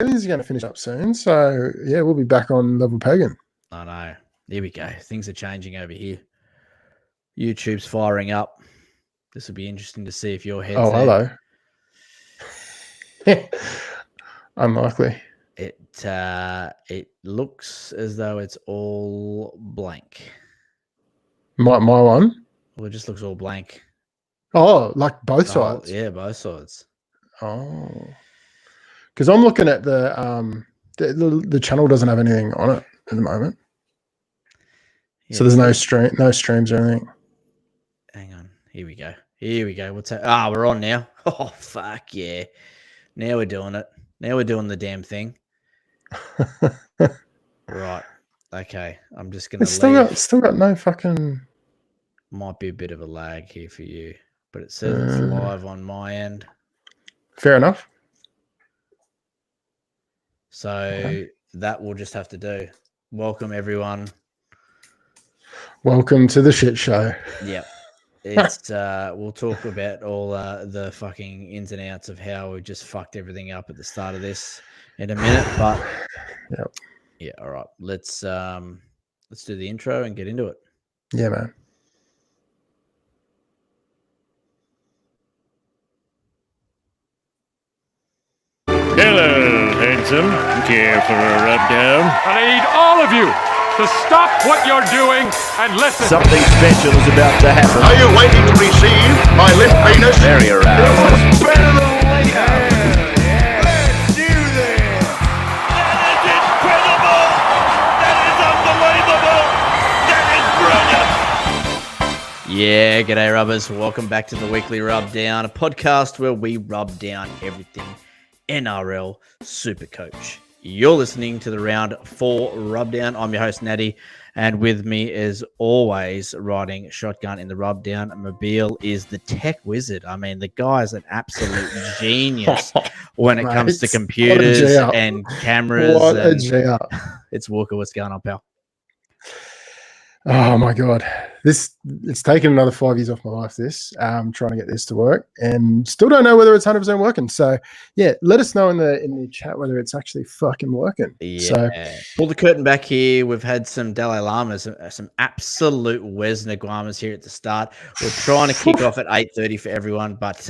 Australians are going to finish up soon. So, yeah, we'll be back on level pegging. I know. Here we go. Things are changing over here. YouTube's firing up. This will be interesting to see if your head's there. Hello. Unlikely. It looks as though it's all blank. My one? Well, it just looks all blank. Oh, like both sides? Yeah, both sides. Oh. Because I'm looking at the channel doesn't have anything on it at the moment. Yeah, so there's no streams or anything. Hang on. Here we go. What's that? We're on now. Oh, fuck yeah. Now we're doing it. Now we're doing the damn thing. Right. Okay. I'm just going to Still got no fucking... Might be a bit of a lag here for you, but it says it's live on my end. Fair enough. So that we'll just have to do. Welcome, everyone. Welcome to the shit show. Yep. It's we'll talk about all the fucking ins and outs of how we just fucked everything up at the start of this in a minute, but yeah, all right. Let's do the intro and get into it. Yeah, man. Hello, handsome. Care for a rub down? I need all of you to stop what you're doing and listen. Something special is about to happen. Are you waiting to receive my limp penis? Very aroused. Better than later. Let's do this. That is incredible. That is unbelievable. That is brilliant. Yeah, g'day rubbers. Welcome back to the Weekly Rub Down, a podcast where we rub down everything NRL Supercoach. You're listening to the Round 4 Rubdown. I'm your host, Natty, and with me, as always, riding shotgun in the Rubdown mobile is the tech wizard. I mean, the guy's an absolute genius when it comes to computers and cameras. It's Walker. What's going on, pal? Oh my God. It's taken another 5 years off my life, trying to get this to work, and still don't know whether it's 100% working. So yeah, let us know in the chat whether it's actually fucking working. Yeah. So pull the curtain back here. We've had some Dalai Lamas, some absolute Wesner Guamas here at the start. We're trying to kick off at 8:30 for everyone, but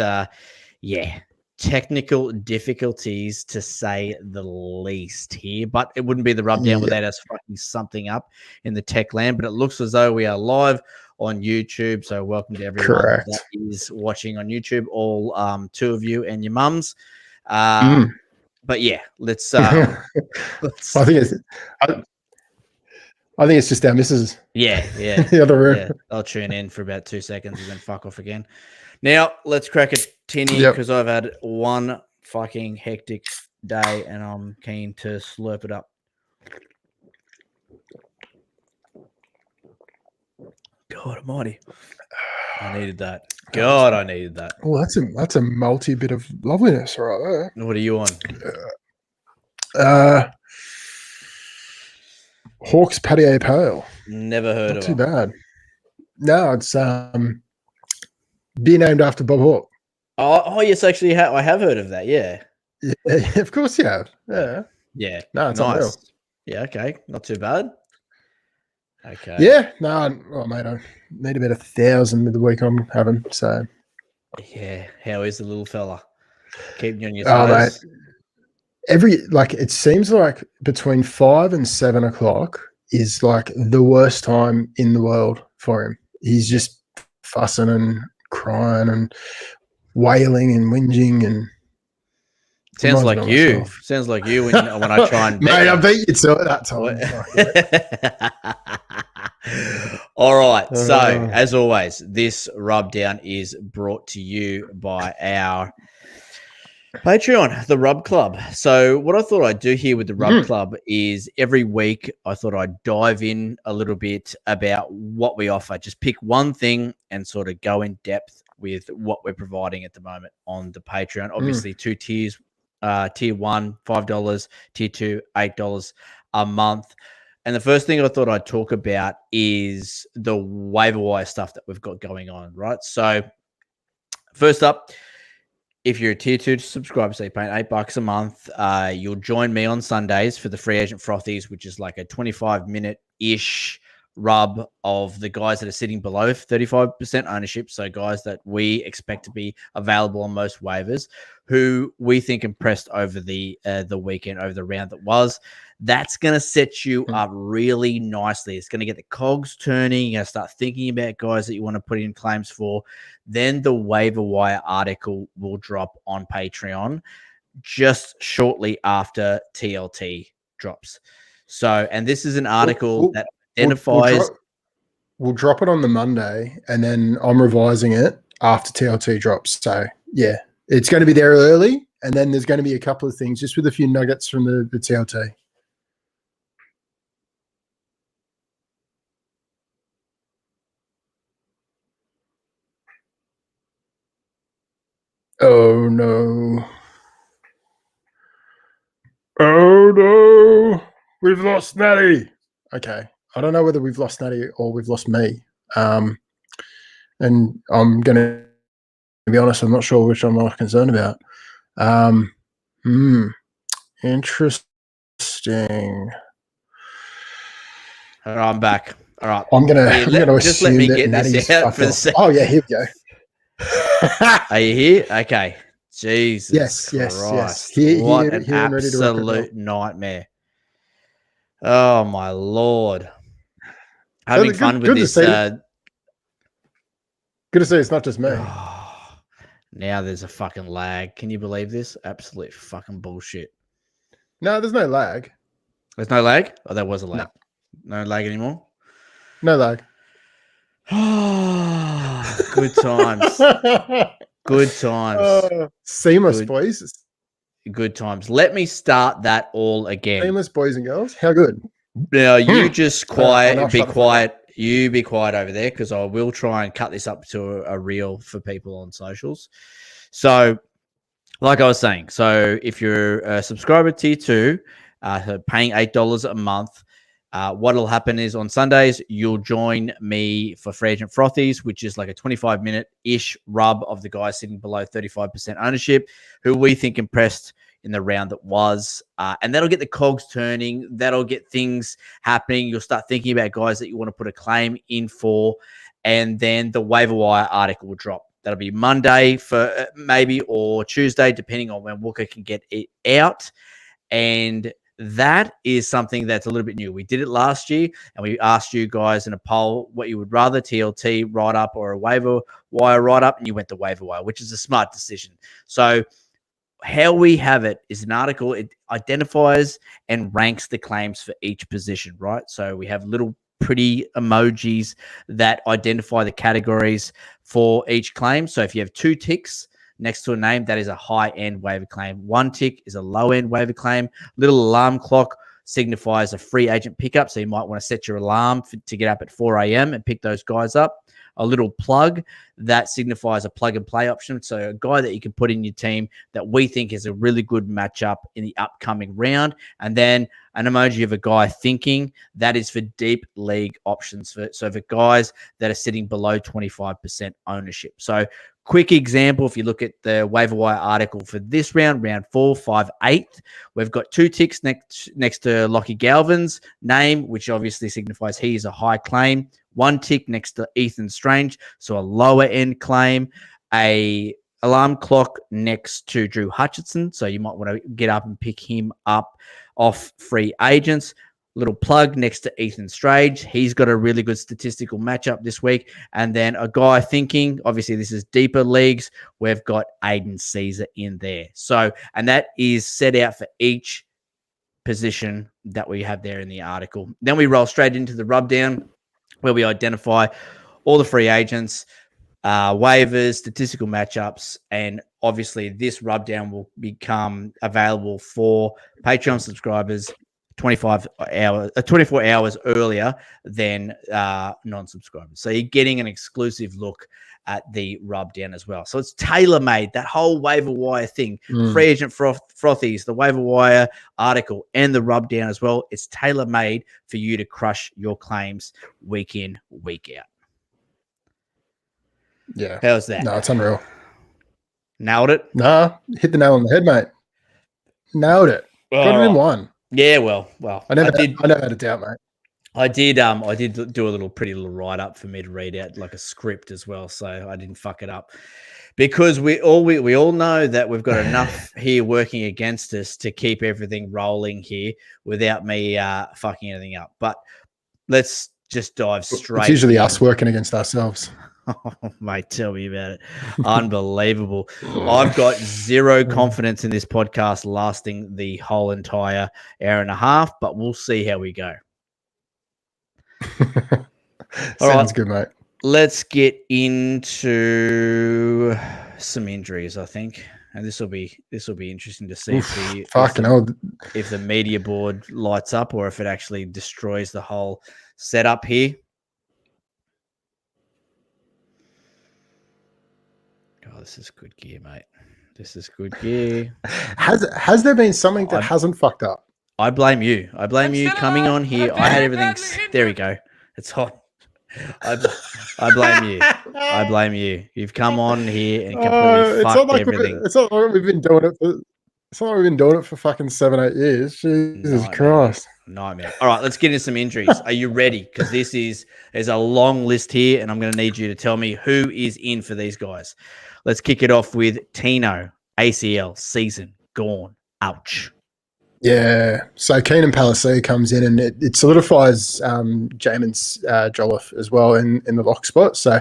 yeah. Technical difficulties to say the least here, but it wouldn't be the Rubdown without us fucking something up in the tech land. But it looks as though we are live on YouTube, so welcome to everyone that is watching on YouTube, all two of you and your mums. But yeah, let's I think it's just our missus. Yeah. The other room. Yeah, I'll tune in for about 2 seconds and then fuck off again. Now let's crack a tinny because I've had one fucking hectic day and I'm keen to slurp it up. God almighty. I needed that. God, I needed that. Oh, that's a multi bit of loveliness right there. What are you on? Hawks Patio Pale. Never heard of it. Not too bad. No, it's beer named after Bob Hawke. Oh yes, actually, I have heard of that. Yeah, of course you have. Yeah. No, it's nice. Unreal. Yeah, okay, not too bad. Okay. Yeah, no, mate, I need about 1,000 with the week I'm having. So, yeah, how is the little fella? Keeping you on your toes. Mate, it seems like between 5 and 7 o'clock is like the worst time in the world for him. He's just fussing and crying and wailing and whinging and sounds like you. Sounds like you when I try and mate, I beat you to it that time. All right. So as always, this Rubdown is brought to you by our Patreon, the Rub Club. So what I thought I'd do here with the Rub Club is every week I thought I'd dive in a little bit about what we offer. Just pick one thing and sort of go in depth with what we're providing at the moment on the Patreon. Obviously, 2 tiers. Tier 1, $5. Tier 2, $8 a month. And the first thing I thought I'd talk about is the waiver wire stuff that we've got going on, right? So first up, if you're a tier 2 subscriber, so you're paying $8 a month, you'll join me on Sundays for the free agent frothies, which is like a 25-minute-ish rub of the guys that are sitting below 35% ownership. So guys that we expect to be available on most waivers, who we think impressed over the weekend, over the round that was. That's going to set you up really nicely. It's going to get the cogs turning. You're going to start thinking about guys that you want to put in claims for. Then the waiver wire article will drop on Patreon just shortly after TLT drops. So, and this is an article that identifies. We'll drop it on the Monday, and then I'm revising it after TLT drops. So, yeah, it's going to be there early, and then there's going to be a couple of things just with a few nuggets from the TLT. Oh, no. Oh, no. We've lost Natty. Okay. I don't know whether we've lost Natty or we've lost me. And I'm going to be honest, I'm not sure which I'm more concerned about. Interesting. All right, I'm back. All right. I'm gonna just let assume me that get Natty's this out for the off. second. Oh yeah, here we go. Are you here? Okay. Jesus Yes. Christ. Here, what here, an here and ready to rock and roll. absolute nightmare. Oh, my Lord. Having fun with this. Good to see it's not just me. Now there's a fucking lag. Can you believe this? Absolute fucking bullshit. No, there's no lag. There's no lag? Oh, there was a lag. No lag anymore? No lag. Good times. Good times. Seamless, boys. Good times. Let me start that all again. Seamless, boys and girls. How good? Now, you just be quiet. Up. You be quiet over there, because I will try and cut this up to a reel for people on socials. So, like I was saying, so if you're a subscriber tier 2, paying $8 a month, what'll happen is on Sundays, you'll join me for Free Agent Frothies, which is like a 25-minute-ish rub of the guys sitting below 35% ownership, who we think impressed in the round that was. And that'll get the cogs turning. That'll get things happening. You'll start thinking about guys that you want to put a claim in for. And then the waiver wire article will drop. That'll be Monday for maybe, or Tuesday, depending on when Walker can get it out. And that is something that's a little bit new. We did it last year, and we asked you guys in a poll what you would rather, TLT write-up or a waiver wire write-up, and you went to waiver wire, which is a smart decision. So how we have it is an article. It identifies and ranks the claims for each position, right? So we have little pretty emojis that identify the categories for each claim. So if you have 2 ticks next to a name, that is a high-end waiver claim. 1 tick is a low-end waiver claim. Little alarm clock signifies a free agent pickup, so you might want to set your alarm to get up at 4 a.m. and pick those guys up. A little plug, that signifies a plug-and-play option, so a guy that you can put in your team that we think is a really good matchup in the upcoming round. And then an emoji of a guy thinking, that is for deep league options, so for guys that are sitting below 25% ownership. So quick example, if you look at the waiver wire article for this round, round 4, 5, 8, we've got 2 ticks next to Lockie Galvin's name, which obviously signifies he is a high claim. 1 tick next to Ethan Strange, so a lower end claim. A alarm clock next to Drew Hutchinson, so you might want to get up and pick him up off free agents. Little plug next to Ethan Strange. He's got a really good statistical matchup this week. And then a guy thinking, obviously this is deeper leagues, we've got Aiden Caesar in there. So, and that is set out for each position that we have there in the article. Then we roll straight into the rub down, where we identify all the free agents, waivers, statistical matchups, and obviously this rub down will become available for Patreon subscribers 24 hours earlier than non-subscribers. So you're getting an exclusive look at the rub down as well. So it's tailor-made, that whole waiver wire thing, free agent frothies, the waiver wire article, and the rub down as well. It's tailor-made for you to crush your claims week in, week out. Yeah. How's that? No, it's unreal. Nailed it. Nah, hit the nail on the head, mate. Nailed it. Got it in one. Yeah, well, I never had a doubt, mate. I did do a pretty little write up for me to read out, like a script as well, so I didn't fuck it up. Because we all know that we've got enough here working against us to keep everything rolling here without me fucking anything up. But let's just dive straight. It's usually us working against ourselves. Oh, mate, tell me about it. Unbelievable. I've got zero confidence in this podcast lasting the whole entire hour and a half, but we'll see how we go. Sounds good, mate. Let's get into some injuries, I think. And this will be interesting to see if the media board lights up or if it actually destroys the whole setup here. Oh, this is good gear, mate. This is good gear. Has there been something that hasn't fucked up? I blame you. I blame you coming on here. I had everything. There we go. It's hot. I blame you. I blame you. You've come on here and completely fucked everything. It's not like we've been doing it for. It's not like we've been doing it for fucking 7-8 years. Jesus Christ. Nightmare. All right, let's get into some injuries. Are you ready? Because there's a long list here, and I'm going to need you to tell me who is in for these guys. Let's kick it off with Tino, ACL, season gone. Ouch. Yeah. So Keenan Palacio comes in and it solidifies Jamin's Jolliffe as well in the lock spot. So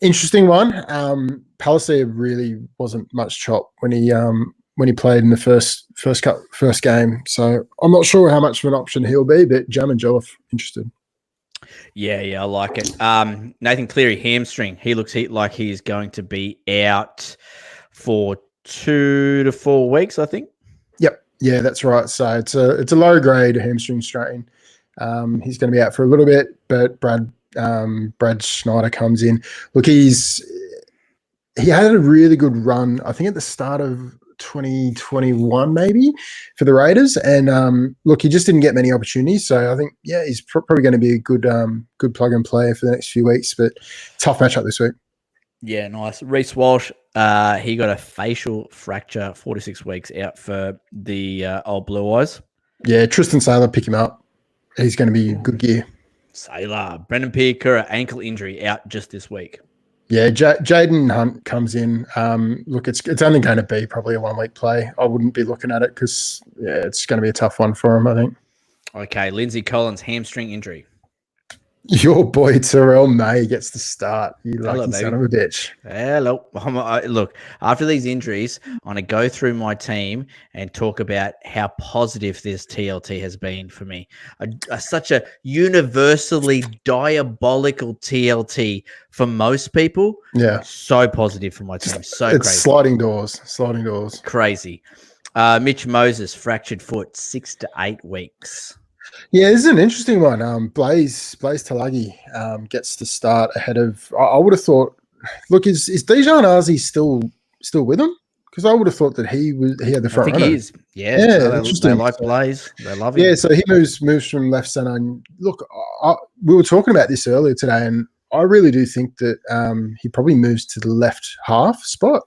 interesting one. Palacio really wasn't much chop when he played in the first game. So I'm not sure how much of an option he'll be, but Jamin Jolliffe, interested. Yeah, I like it. Nathan Cleary, hamstring. He looks like he's going to be out for 2 to 4 weeks, I think. Yep. Yeah, that's right. So it's a low grade hamstring strain. He's going to be out for a little bit, but Brad Schneider comes in. Look, he had a really good run, I think at the start of 2021 maybe for the Raiders, and look, he just didn't get many opportunities. So I think he's probably going to be a good plug and play for the next few weeks, but tough matchup this week. Yeah, nice. Reece Walsh, he got a facial fracture, 4 to 6 weeks out for the old Blue Eyes. Yeah, Tristan Saylor, pick him up. He's going to be good gear. Saylor. Brendan Piakura, ankle injury, out just this week. Yeah, Jaden Hunt comes in. Look, it's only going to be probably a 1 week play. I wouldn't be looking at it because, it's going to be a tough one for him, I think. Okay, Lindsay Collins, hamstring injury. Your boy Terrell May gets the start. You lucky son of a bitch. Hello. Look, after these injuries, I'm going to go through my team and talk about how positive this TLT has been for me. Such a universally diabolical TLT for most people. Yeah. So positive for my team. So it's crazy. Sliding doors. Crazy. Mitch Moses, fractured foot, 6 to 8 weeks. Yeah, this is an interesting one. Blaze Talagi gets the start ahead of. I would have thought. Look, is Dejan Arzi still with him? Because I would have thought that he had the front. I think he is. Yeah, they like Blaze. They love him. Yeah, so he moves from left center. And look, we were talking about this earlier today, and I really do think that he probably moves to the left half spot,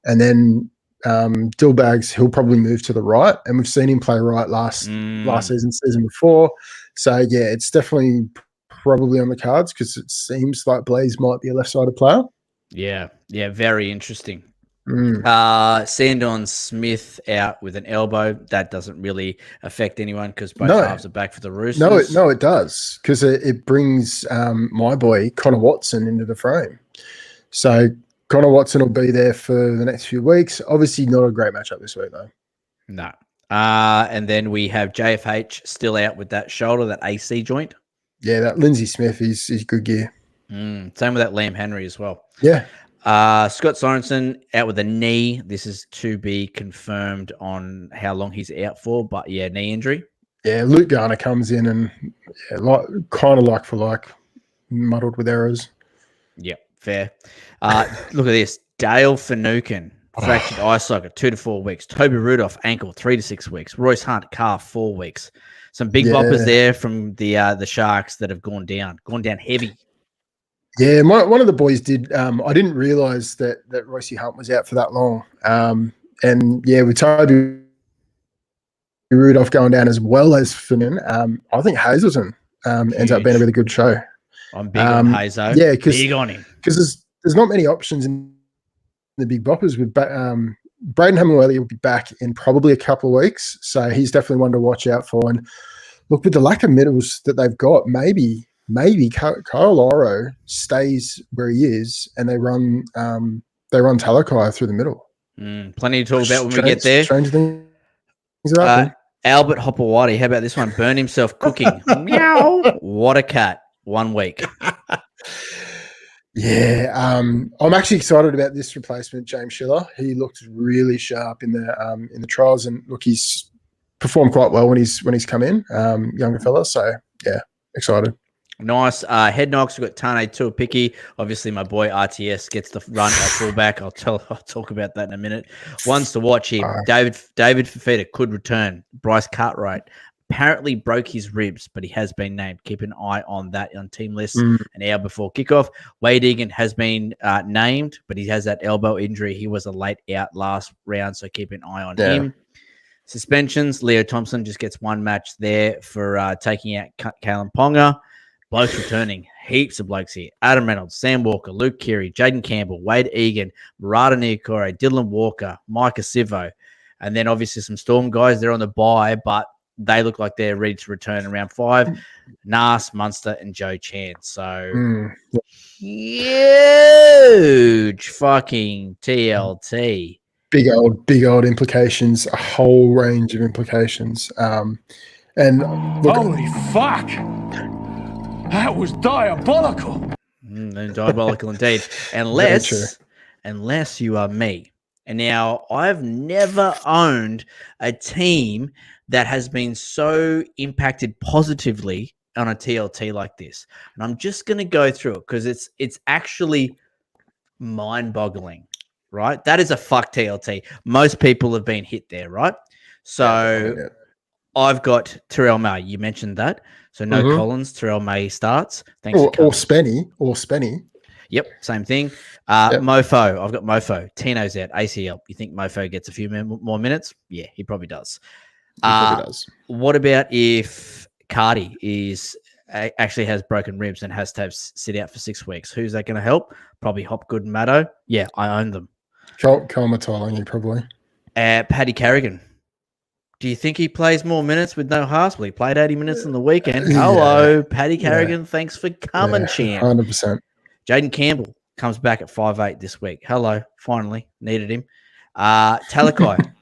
and then. Dillbags, he'll probably move to the right, and we've seen him play right last season before. So it's definitely probably on the cards because it seems like Blaze might be a left-sided player. Yeah, very interesting. Sandon Smith out with an elbow. That doesn't really affect anyone because both halves are back for the Roosters. No, it does because it brings my boy Connor Watson into the frame. So. Connor Watson will be there for the next few weeks. Obviously, not a great matchup this week, though. No. And then we have JFH still out with that shoulder, that AC joint. Yeah, that Lindsay Smith is good gear. Same with that Liam Henry as well. Yeah. Scott Sorensen out with a knee. This is to be confirmed on how long he's out for, but knee injury. Yeah, Luke Garner comes in and kind of like for like, muddled with errors. Yeah. Fair. Look at this. Dale Finucane, fractured eye socket, 2 to 4 weeks. Toby Rudolph, ankle, 3 to 6 weeks. Royce Hunt, calf, 4 weeks. Some big boppers there from the Sharks that have gone down heavy. Yeah, one of the boys did. I didn't realise that Royce Hunt was out for that long. And yeah, with Toby Rudolph going down as well as Finnan, I think Hazelton ends up being a really good show. I'm big on Hazo. Yeah, big on him because there's not many options in the big boppers. With Braden Hemingway will be back in probably a couple of weeks, so he's definitely one to watch out for. And look, with the lack of middles that they've got, maybe Kyle Oro stays where he is, and they run Talakai through the middle. Plenty to talk about when we get there. Strange things happen. Albert Hopperwhitey, how about this one? Burn himself cooking. Meow. What a cat. 1 week. Yeah, I'm actually excited about this replacement, James Schiller. He looked really sharp in the trials, and look, he's performed quite well when he's come in, younger fella. So yeah, excited. Nice. Head knocks. We've got Tane Tuapiki. Obviously, my boy RTS gets the run at fullback. I'll talk about that in a minute. Ones to watch here. David Fafita could return. Bryce Cartwright apparently broke his ribs, but he has been named. Keep an eye on that on team list an hour before kickoff. Wade Egan has been named, but he has that elbow injury. He was a late out last round, so keep an eye on him. Suspensions. Leo Thompson just gets one match there for taking out Kalen Ponga. Blokes returning. Heaps of blokes here. Adam Reynolds, Sam Walker, Luke Keary, Jaden Campbell, Wade Egan, Murata Niokore, Dylan Walker, Micah Sivo. And then obviously some Storm guys. They're on the bye, but they look like they're ready to return in round 5. Nas, Munster, and Joe Chan. So huge fucking TLT. Big old implications, a whole range of implications. And look, Holy fuck! That was diabolical. Diabolical indeed. Unless you are me. And now I've never owned a team that has been so impacted positively on a TLT like this. And I'm just going to go through it because it's actually mind-boggling, right? That is a fuck TLT. Most people have been hit there, right? So I've got Terrell May. You mentioned that. So no Collins, Terrell May starts. Thanks or Spenny. Yep, same thing. Mofo. I've got Mofo. Tino's out. ACL. You think Mofo gets a few more minutes? Yeah, he probably does. He probably does. What about if Cardi actually has broken ribs and has to sit out for 6 weeks? Who's that going to help? Probably Hopgood and Maddo. Yeah, I own them. Cole Matalangi probably. Paddy Carrigan. Do you think he plays more minutes with no Haas? Well, he played 80 minutes on the weekend. Hello, Paddy Carrigan. Thanks for coming, champ. 100%. Jaden Campbell comes back at 5'8" this week. Hello, finally. Needed him. Talakai.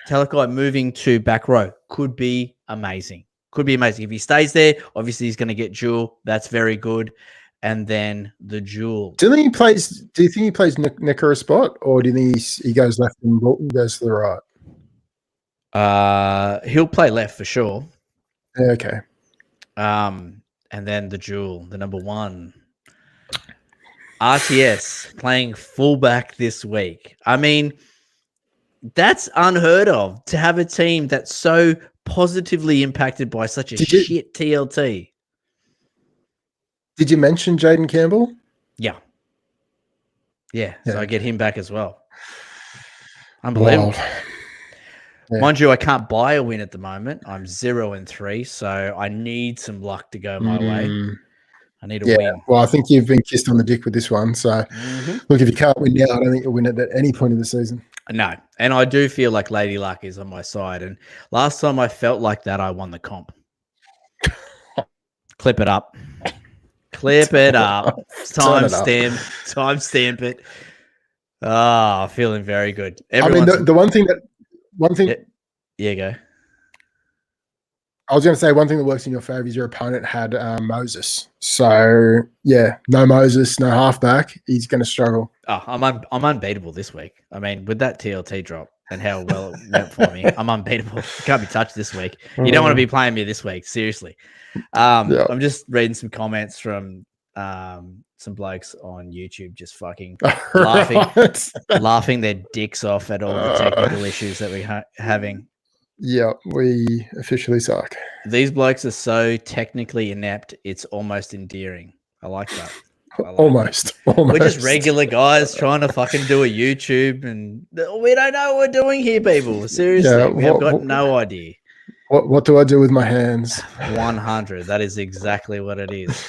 Talakai moving to back row. Could be amazing. If he stays there, obviously he's going to get Jewel. That's very good. And then the Jewel. Do you think he plays Nicker spot, or do you think he goes left and goes to the right? He'll play left for sure. Okay. And then the Jewel, the number 1. RTS playing fullback this week. I mean, that's unheard of to have a team that's so positively impacted by such a shit TLT. Did you mention Jaden Campbell? Yeah. So I get him back as well. Unbelievable. Wow. Yeah. Mind you, I can't buy a win at the moment. I'm 0-3, so I need some luck to go my way. I need a win. Well, I think you've been kissed on the dick with this one. So, look, if you can't win now, I don't think you'll win it at any point of the season. No, and I do feel like Lady Luck is on my side. And last time I felt like that, I won the comp. Clip it up. Clip it up. Timestamp it. Ah, feeling very good. Everyone's... I mean, the one thing. Yeah, go. I was going to say one thing that works in your favor is your opponent had Moses. So, yeah, no Moses, no halfback. He's going to struggle. Oh, I'm unbeatable this week. I mean, with that TLT drop and how well it went for me, I'm unbeatable. Can't be touched this week. You don't want to be playing me this week, seriously. I'm just reading some comments from some blokes on YouTube just fucking laughing their dicks off at all the technical issues that we're having. Yeah, we officially suck. These blokes are so technically inept, it's almost endearing. I like that. Almost. We're just regular guys trying to fucking do a YouTube, and we don't know what we're doing here, people. Seriously, we have got no idea. What do I do with my hands? 100. That is exactly what it is.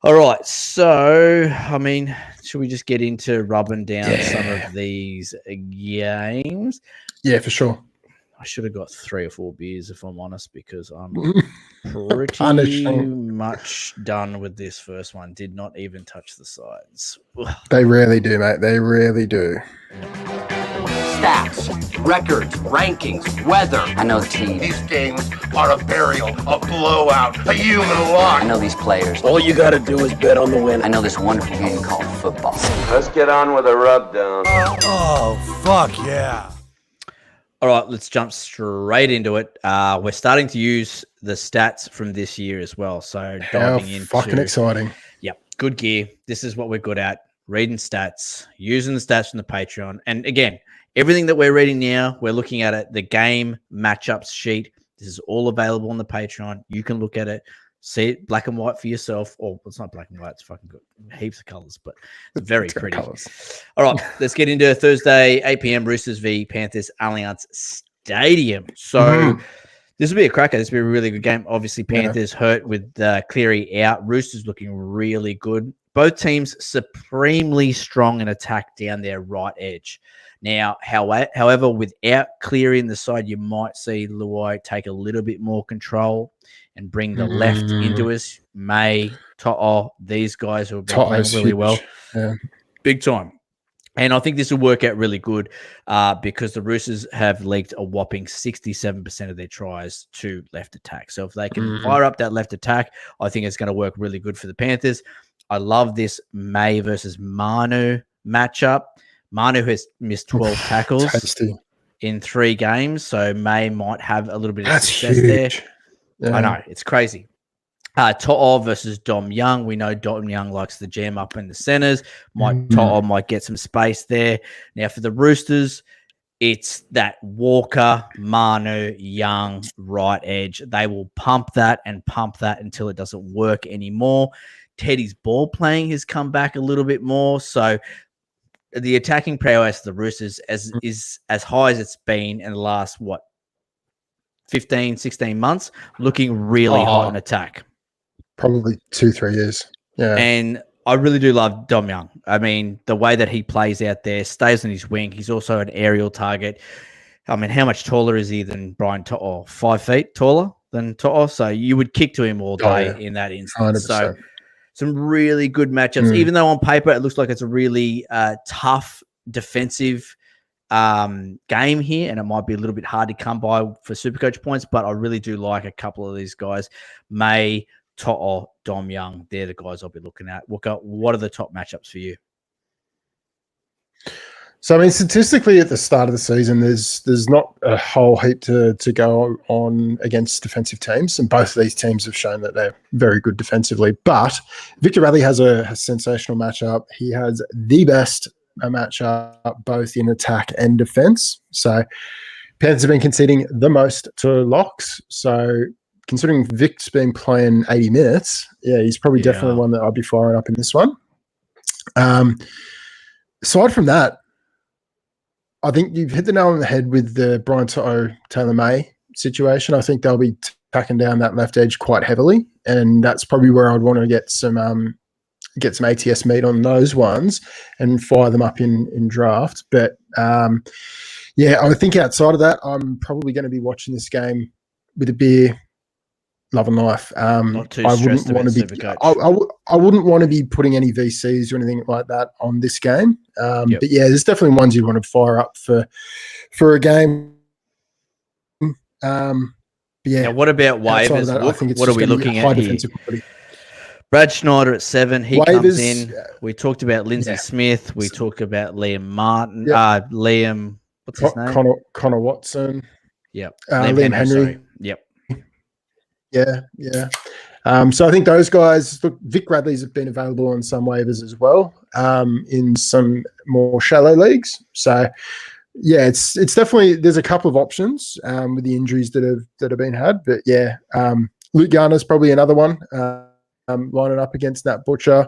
All right. So, I mean, should we just get into rubbing down some of these games? Yeah, for sure. I should have got 3 or 4 beers, if I'm honest, because I'm pretty much done with this first one. Did not even touch the sides. They really do, mate. They really do. Stats, records, rankings, weather. I know the team. These games are a burial, a blowout, a human I lock. know these players. All you gotta do is bet on the win. I know this wonderful game called football. Let's get on with the rub down. Oh, fuck yeah. All right, let's jump straight into it. We're starting to use the stats from this year as well. So diving into fucking exciting. Yep, good gear. This is what we're good at. Reading stats, using the stats from the Patreon. And again, everything that we're reading now, we're looking at it, the game matchups sheet. This is all available on the Patreon. You can look at it, see it black and white for yourself. Or it's not black and white, it's fucking good. Heaps of colors, but it's very pretty. All right, let's get into Thursday, 8 p.m. Roosters v Panthers, Allianz Stadium. So this will be a cracker. This will be a really good game. Obviously, Panthers hurt with Cleary out. Roosters looking really good. Both teams supremely strong in attack down their right edge. Now, however, without Cleary in the side, you might see Luai take a little bit more control and bring the left into us. May, To'o, these guys who have been playing really well. Yeah. Big time. And I think this will work out really good because the Roosters have leaked a whopping 67% of their tries to left attack. So if they can fire up that left attack, I think it's going to work really good for the Panthers. I love this May versus Manu matchup. Manu has missed 12 tackles in 3 games, so May might have a little bit of success there. Yeah. I know, it's crazy. To'o versus Dom Young. We know Dom Young likes to jam up in the centers. To'o might get some space there. Now, for the Roosters, it's that Walker, Manu, Young, right edge. They will pump that until it doesn't work anymore. Teddy's ball playing has come back a little bit more. So the attacking prowess of the Roosters is as high as it's been in the last, 15, 16 months, looking really hot in attack. Probably 2-3 years. Yeah. And I really do love Dom Young. I mean, the way that he plays out there, stays on his wing. He's also an aerial target. I mean, how much taller is he than Brian To'o? 5 feet taller than To'o. So you would kick to him all day in that instance. 100%. So some really good matchups, even though on paper it looks like it's a really tough defensive game here, and it might be a little bit hard to come by for Supercoach points, but I really do like a couple of these guys. May, To'o, Dom Young, they're the guys I'll be looking at. What are the top matchups for you? So, I mean, statistically at the start of the season, there's not a whole heap to go on against defensive teams, and both of these teams have shown that they're very good defensively. But Victor Radley has a sensational matchup. He has the best matchup both in attack and defense. So Panthers have been conceding the most to locks. So considering Vic's been playing 80 minutes, he's probably definitely one that I'd be firing up in this one. Aside from that, I think you've hit the nail on the head with the Brian To'o, Taylor May situation. I think they'll be tacking down that left edge quite heavily, and that's probably where I'd want to get some ATS meat on those ones and fire them up in draft. But I think outside of that, I'm probably going to be watching this game with a beer, love and life. Not too stressed about Supercoach. I wouldn't want to be putting any VCs or anything like that on this game. But there's definitely ones you want to fire up for a game. Now, what about waivers? That, I think it's what are we looking at here? Brad Schneider at 7. He comes in. We talked about Lindsay Smith. We talked about Liam Martin. Liam, what's his name? Connor Watson. Yep. Liam Henry. Sorry. Yep. Yeah. So I think those guys, look, Vic Radley's been available on some waivers as well, in some more shallow leagues. So it's definitely, there's a couple of options with the injuries that have been had, but Luke Garner's probably another one, lining up against Nat Butcher.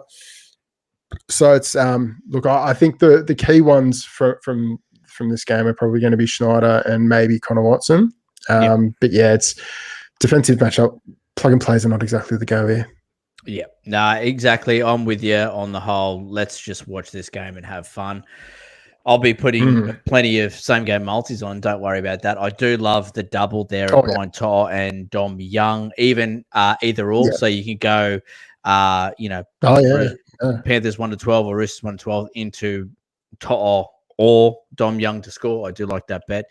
So it's look, I think the key ones from this game are probably going to be Schneider and maybe Connor Watson. But yeah, it's defensive matchup. Plug and plays are not exactly the go here. Yeah, nah, exactly. I'm with you on the whole. Let's just watch this game and have fun. I'll be putting plenty of same game multis on. Don't worry about that. I do love the double there of Brian To'o and Dom Young, even either or. So you can go, Panthers 1-12 or Roosters 1-12 into To'o or Dom Young to score. I do like that bet.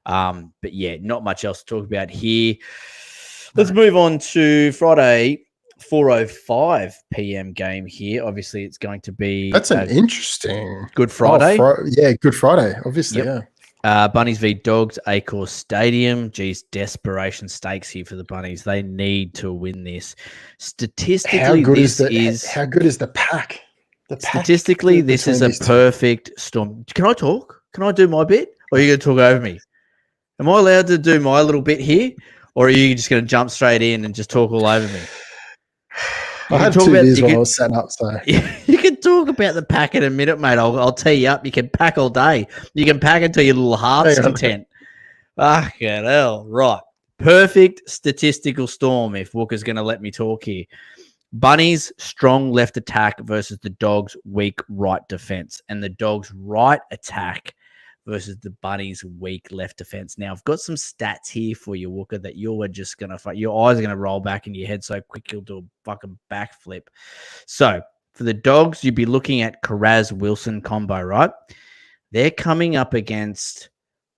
But yeah, not much else to talk about here. Let's move on to Friday. 4:05 p.m. game here. Obviously, it's going to be that's an interesting Good Friday. Good Friday. Obviously, Bunnies V Dogs, Acor Stadium. Geez, desperation stakes here for the Bunnies. They need to win this. Statistically, how good is the pack? Statistically, this is a perfect storm. Can I talk? Can I do my bit, or are you going to talk over me? Am I allowed to do my little bit here, or are you just going to jump straight in and just talk all over me? I had 2 beers while I was setting up, so you can talk about the pack in a minute, mate. I'll tee you up. You can pack all day. You can pack until your little heart's content. Fucking hell, right? Perfect statistical storm. If Walker's going to let me talk here, Bunnies strong left attack versus the Dogs weak right defense, and the Dogs right attack versus the Bunnies' weak left defense. Now, I've got some stats here for you, Walker, that you're just going to... Your eyes are going to roll back in your head so quick you'll do a fucking backflip. So, for the Dogs, you'd be looking at Carraz-Wilson combo, right? They're coming up against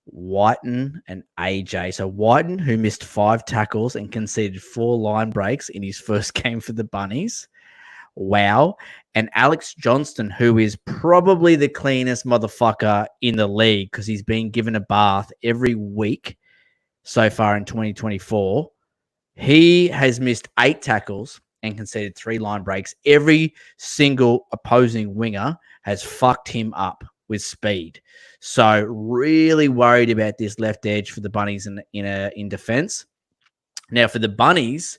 Whiten and AJ. So, Whiten, who missed 5 tackles and conceded 4 line breaks in his first game for the Bunnies. Wow. And Alex Johnston, who is probably the cleanest motherfucker in the league because he's been given a bath every week so far in 2024. He has missed 8 tackles and conceded 3 line breaks. Every single opposing winger has fucked him up with speed. So really worried about this left edge for the Bunnies in defense. Now for the Bunnies,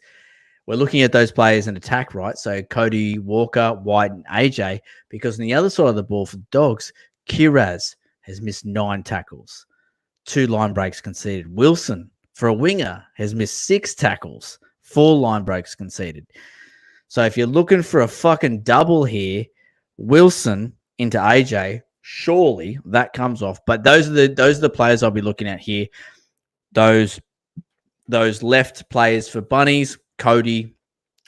we're looking at those players in attack, right? So Cody, Walker, White, and AJ, because on the other side of the ball for the Dogs, Kiraz has missed 9 tackles, 2 line breaks conceded. Wilson, for a winger, has missed 6 tackles, 4 line breaks conceded. So if you're looking for a fucking double here, Wilson into AJ, surely that comes off. But those are the players I'll be looking at here. Those left players for Bunnies, Cody,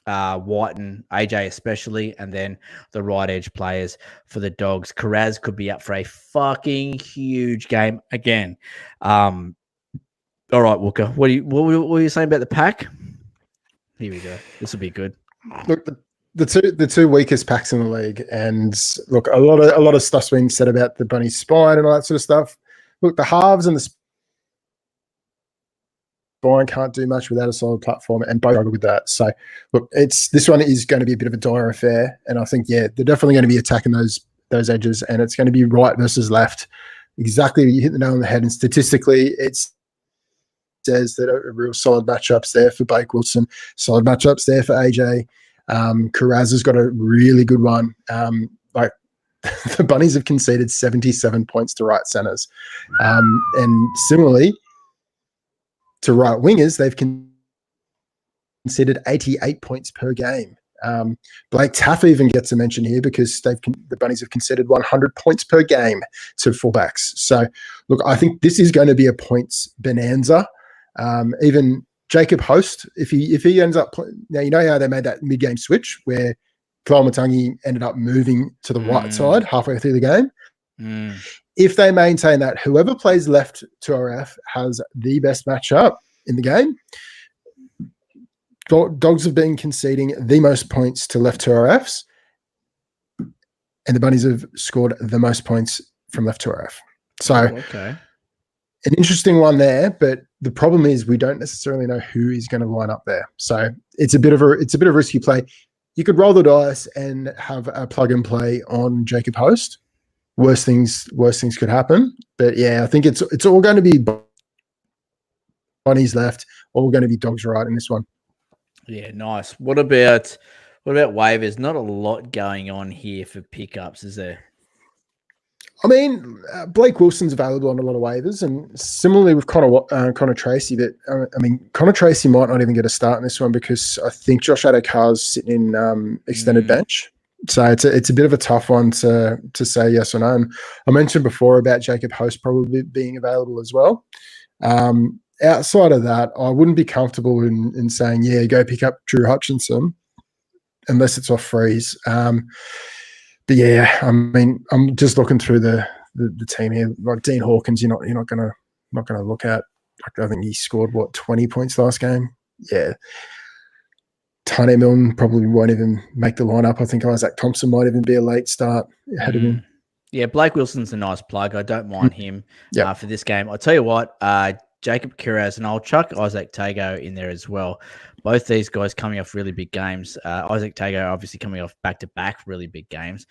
Whiten, AJ especially, and then the right edge players for the Dogs. Carraz could be up for a fucking huge game again. All right, Walker, what were you saying about the pack? Here we go. This will be good. Look, the two weakest packs in the league, and look, a lot of stuff's been said about the Bunny spine and all that sort of stuff. Look, the halves and the spine can't do much without a solid platform, and both struggle with that. So, look, this one is going to be a bit of a dire affair, and I think they're definitely going to be attacking those edges, and it's going to be right versus left. Exactly, you hit the nail on the head, and statistically, it says that a real solid matchups there for Blake Wilson, solid matchups there for AJ. Carraz has got a really good one. The Bunnies have conceded 77 points to right centers, and similarly to right wingers, they've conceded 88 points per game. Blake Taff even gets a mention here because the Bunnies have conceded 100 points per game to fullbacks. So, look, I think this is going to be a points bonanza. Even Jacob Host, if he ends up now, you know how they made that mid-game switch where Kalamatangi ended up moving to the right side halfway through the game. If they maintain that, whoever plays left to RF has the best matchup in the game. Dogs have been conceding the most points to left to RFs, and the Bunnies have scored the most points from left to RF. So, an interesting one there, but the problem is we don't necessarily know who is going to line up there. So it's a bit of a risky play. You could roll the dice and have a plug and play on Jacob Host. Worst things could happen. But yeah, I think it's all going to be Bunnies left, all going to be Dogs right in this one. Yeah, nice. What about What about waivers? Not a lot going on here for pickups, is there? I mean, Blake Wilson's available on a lot of waivers, and similarly with Connor Tracy. But I mean, Connor Tracy might not even get a start in this one because I think Josh Addo-Carr's sitting in extended bench. So it's a bit of a tough one to say yes or no. And I mentioned before about Jacob Host probably being available as well. Outside of that, I wouldn't be comfortable in saying, yeah, go pick up Drew Hutchinson unless it's off freeze. But yeah, I mean, I'm just looking through the team here. Like Dean Hawkins, you're not gonna look at. Like, I think he scored 20 points last game. Yeah. Tane Milne probably won't even make the lineup. I think Isaac Thompson might even be a late start ahead of him. Yeah, Blake Wilson's a nice plug. I don't mind him for this game. I'll tell you what, Jacob Kiraz, and I'll chuck Isaac Tago in there as well. Both these guys coming off really big games. Isaac Tago obviously coming off back-to-back really big games.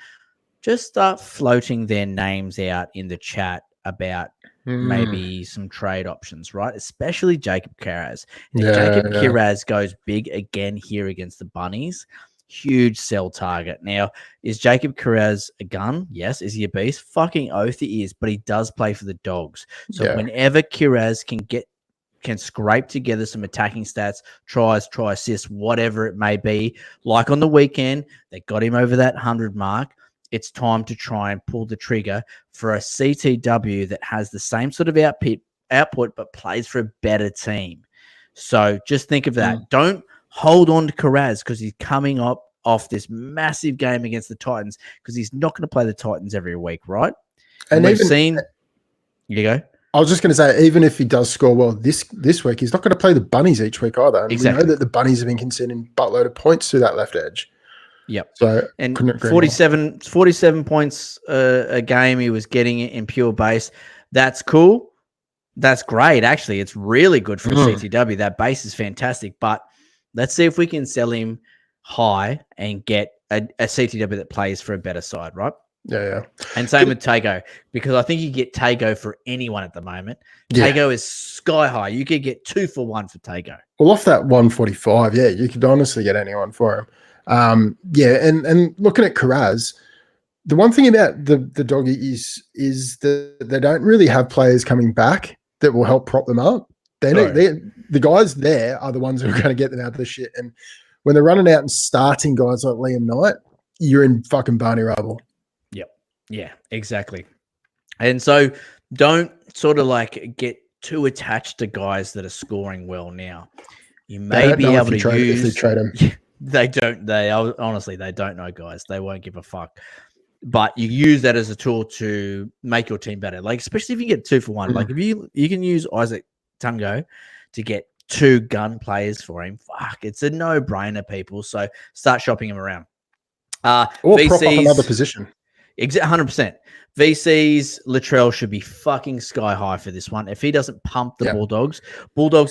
Just start floating their names out in the chat about maybe some trade options, right? Especially Jacob Kiraz. Jacob Kiraz goes big again here against the Bunnies. Huge sell target. Now, is Jacob Kiraz a gun? Yes. Is he a beast? Fucking oath he is, but he does play for the Dogs. So whenever Kiraz can scrape together some attacking stats, try assists, whatever it may be, like on the weekend, they got him over that 100 mark. It's time to try and pull the trigger for a CTW that has the same sort of output but plays for a better team. So just think of that. Don't hold on to Kiraz because he's coming off this massive game against the Titans because he's not going to play the Titans every week, right? And we've seen... You go. I was just going to say, even if he does score well this week, he's not going to play the Bunnies each week either. And we know that the Bunnies have been conceding buttload of points to that left edge. Yep. So and 47 points a game he was getting in pure base. That's cool. That's great. Actually, it's really good for a CTW. That base is fantastic. But let's see if we can sell him high and get a CTW that plays for a better side, right? Yeah. And same with Tago, because I think you get Tago for anyone at the moment. Tago is sky high. You could get 2 for 1 for Tago. Well, off that 145, you could honestly get anyone for him. And looking at Kiraz, the one thing about the Doggy is that they don't really have players coming back that will help prop them up. The guys there are the ones who are going to get them out of the shit. And when they're running out and starting guys like Liam Knight, you're in fucking Barney rubble. Yeah, exactly. And so don't sort of like get too attached to guys that are scoring well now. You may be able to use... If they trade them. They don't. Honestly, they don't know, guys. They won't give a fuck. But you use that as a tool to make your team better. Like, especially if you get 2 for 1. Like, if you can use Isaac Tungo to get 2 gun players for him, fuck, it's a no-brainer, people. So start shopping him around. Or prop up another position. 100%. VC's Latrell should be fucking sky high for this one. If he doesn't pump the Bulldogs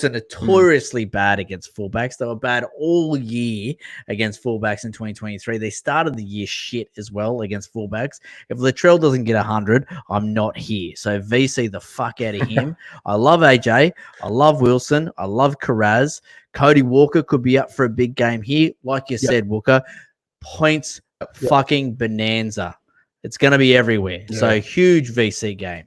are notoriously bad against fullbacks. They were bad all year against fullbacks in 2023. They started the year shit as well against fullbacks. If Latrell doesn't get 100, I'm not here. So VC the fuck out of him. I love AJ. I love Wilson. I love Kiraz. Cody Walker could be up for a big game here. Like you said, Walker, points fucking bonanza. It's going to be everywhere. Yeah. So huge VC game.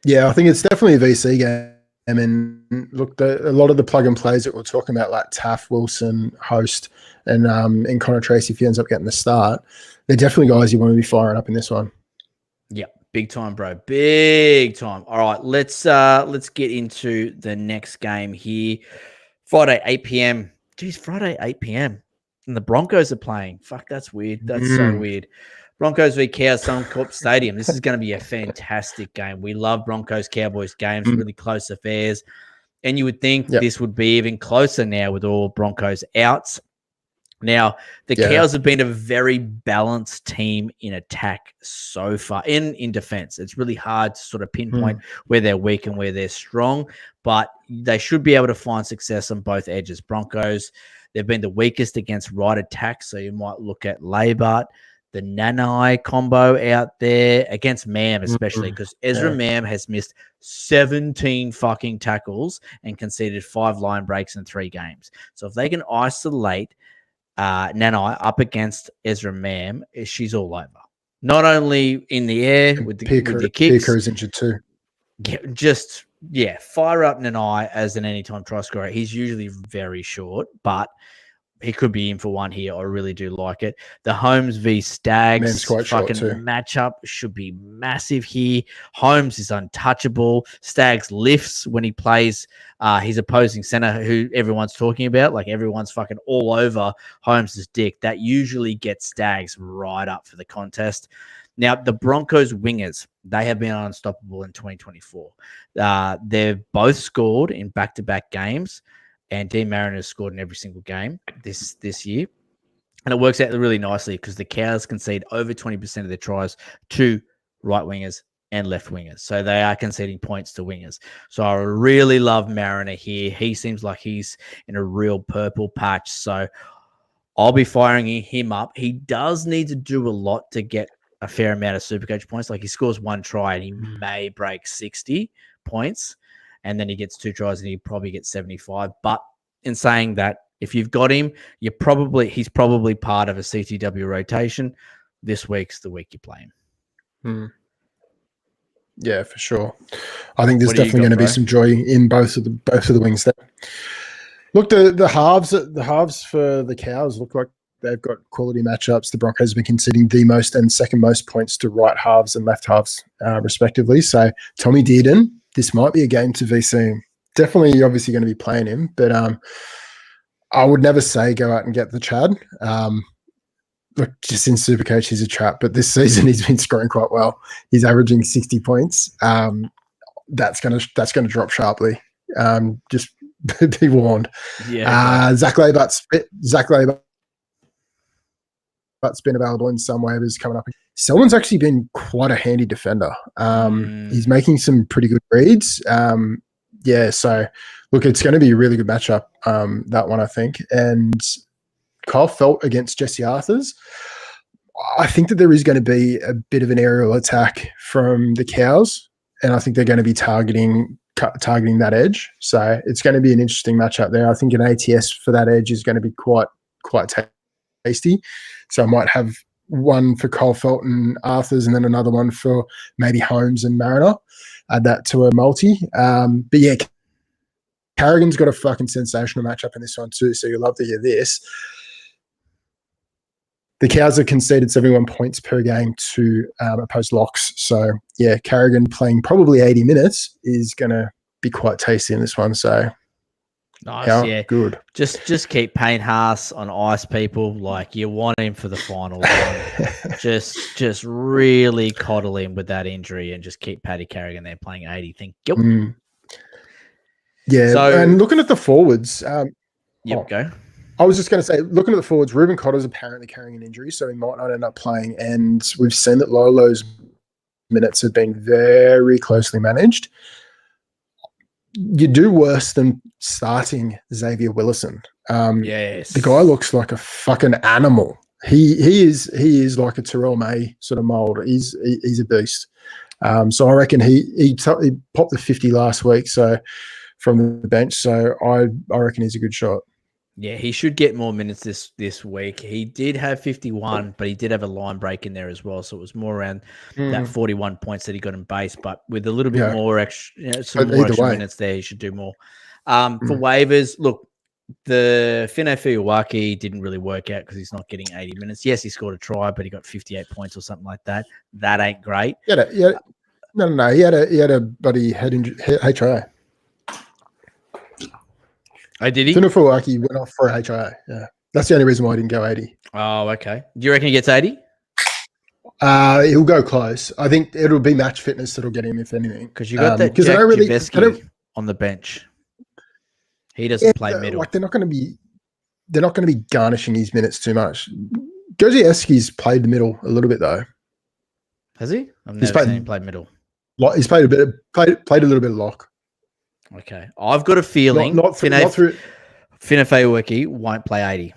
Yeah, I think it's definitely a VC game. And look, a lot of the plug and plays that we're talking about, like Taff, Wilson, Host, and Connor Tracy, if he ends up getting the start, they're definitely guys you want to be firing up in this one. Yeah, big time, bro. Big time. All right, let's get into the next game here. Friday, 8 p.m. Geez, Friday, 8 p.m. And the Broncos are playing. Fuck, that's weird. That's so weird. Broncos V Cows, Suncorp Stadium. This is going to be a fantastic game. We love Broncos Cowboys games, really close affairs. And you would think this would be even closer now with all Broncos outs. Now, the Cows have been a very balanced team in attack so far. In defense, it's really hard to sort of pinpoint where they're weak and where they're strong, but they should be able to find success on both edges. Broncos, they've been the weakest against right attack, so you might look at Labart, the Nanai combo out there against Mam, especially because Ezra Mam has missed 17 fucking tackles and conceded 5 line breaks in 3 games. So if they can isolate Nanai up against Ezra Mam, she's all over. Not only in the air with the kicks. Picker is injured too. Fire up Nanai as an anytime try scorer. He's usually very short, but he could be in for one here. I really do like it. The Holmes v Stags fucking matchup should be massive here. Holmes is untouchable. Stags lifts when he plays his opposing center, who everyone's talking about. Like everyone's fucking all over Holmes' dick. That usually gets Stags right up for the contest. Now, the Broncos wingers, they have been unstoppable in 2024. They've both scored in back-to-back games. And Dean Mariner has scored in every single game this year. And it works out really nicely because the Cows concede over 20% of their tries to right wingers and left wingers. So they are conceding points to wingers. So I really love Mariner here. He seems like he's in a real purple patch. So I'll be firing him up. He does need to do a lot to get a fair amount of Supercoach points. Like he scores one try and he may break 60 points. And then he gets 2 tries and he probably gets 75. But in saying that, if you've got him, he's probably part of a CTW rotation. This week's the week you play him. Yeah, for sure. I think there's definitely going to be some joy in both of the wings there. Look, the halves for the Cows look like they've got quality matchups. The Broncos have been conceding the most and second most points to right halves and left halves, respectively. So Tommy Dearden, this might be a game to VC. Definitely, obviously, going to be playing him, but I would never say go out and get the Chad. Look, just in Supercoach, he's a trap, but this season he's been scoring quite well. He's averaging 60 points. That's gonna drop sharply. Just be warned. Yeah. Zach Labart's been available in some waivers coming up. Someone's actually been quite a handy defender. He's making some pretty good reads. So look, it's going to be a really good matchup, that one, I think. And Kyle Felt against Jesse Arthurs. I think that there is going to be a bit of an aerial attack from the Cows, and I think they're going to be targeting that edge. So it's going to be an interesting matchup there. I think an ATS for that edge is going to be quite tasty. So I might have one for Colfelt and Arthurs and then another one for maybe Holmes and Mariner. Add that to a multi. But yeah, Carrigan's got a fucking sensational matchup in this one too, so you'll love to hear this. The Cows have conceded 71 points per game to opposed locks. So yeah, Carrigan playing probably 80 minutes is going to be quite tasty in this one. So nice, yeah. Good. Just keep Payne Haas on ice, people. Like you want him for the final one. just really coddle him with that injury and just keep Paddy Carrigan there playing 80. Thank you. Yeah, so, and looking at the forwards. Go. I was just going to say, looking at the forwards, Ruben Cotter's apparently carrying an injury, so he might not end up playing. And we've seen that Lolo's minutes have been very closely managed. You do worse than starting Xavier Willison. Yes. The guy looks like a fucking animal. He is like a Terrell May sort of mold. He's a beast. So I reckon he popped the 50 last week, so from the bench. So I reckon he's a good shot. Yeah, he should get more minutes this week. He did have 51, but he did have a line break in there as well. So it was more around that 41 points that he got in base. But with a little bit more extra, some more extra minutes there, he should do more. For waivers, look, the Fino Fiuwaki didn't really work out because he's not getting 80 minutes. Yes, he scored a try, but he got 58 points or something like that. That ain't great. No. He had a buddy head injury, HIA. Oh, did he? Finufuaki went off for a HIA. Yeah, that's the only reason why I didn't go 80. Oh, okay. Do you reckon he gets 80? He'll go close. I think it'll be match fitness that'll get him, if anything. Because you got that Jack Javeski on the bench. He doesn't play middle. Like they're not going to be garnishing his minutes too much. Gojewski's played the middle a little bit though. Has he? I've never seen him play middle. He's played a little bit of lock. Okay, I've got a feeling Finafewiki won't play 80.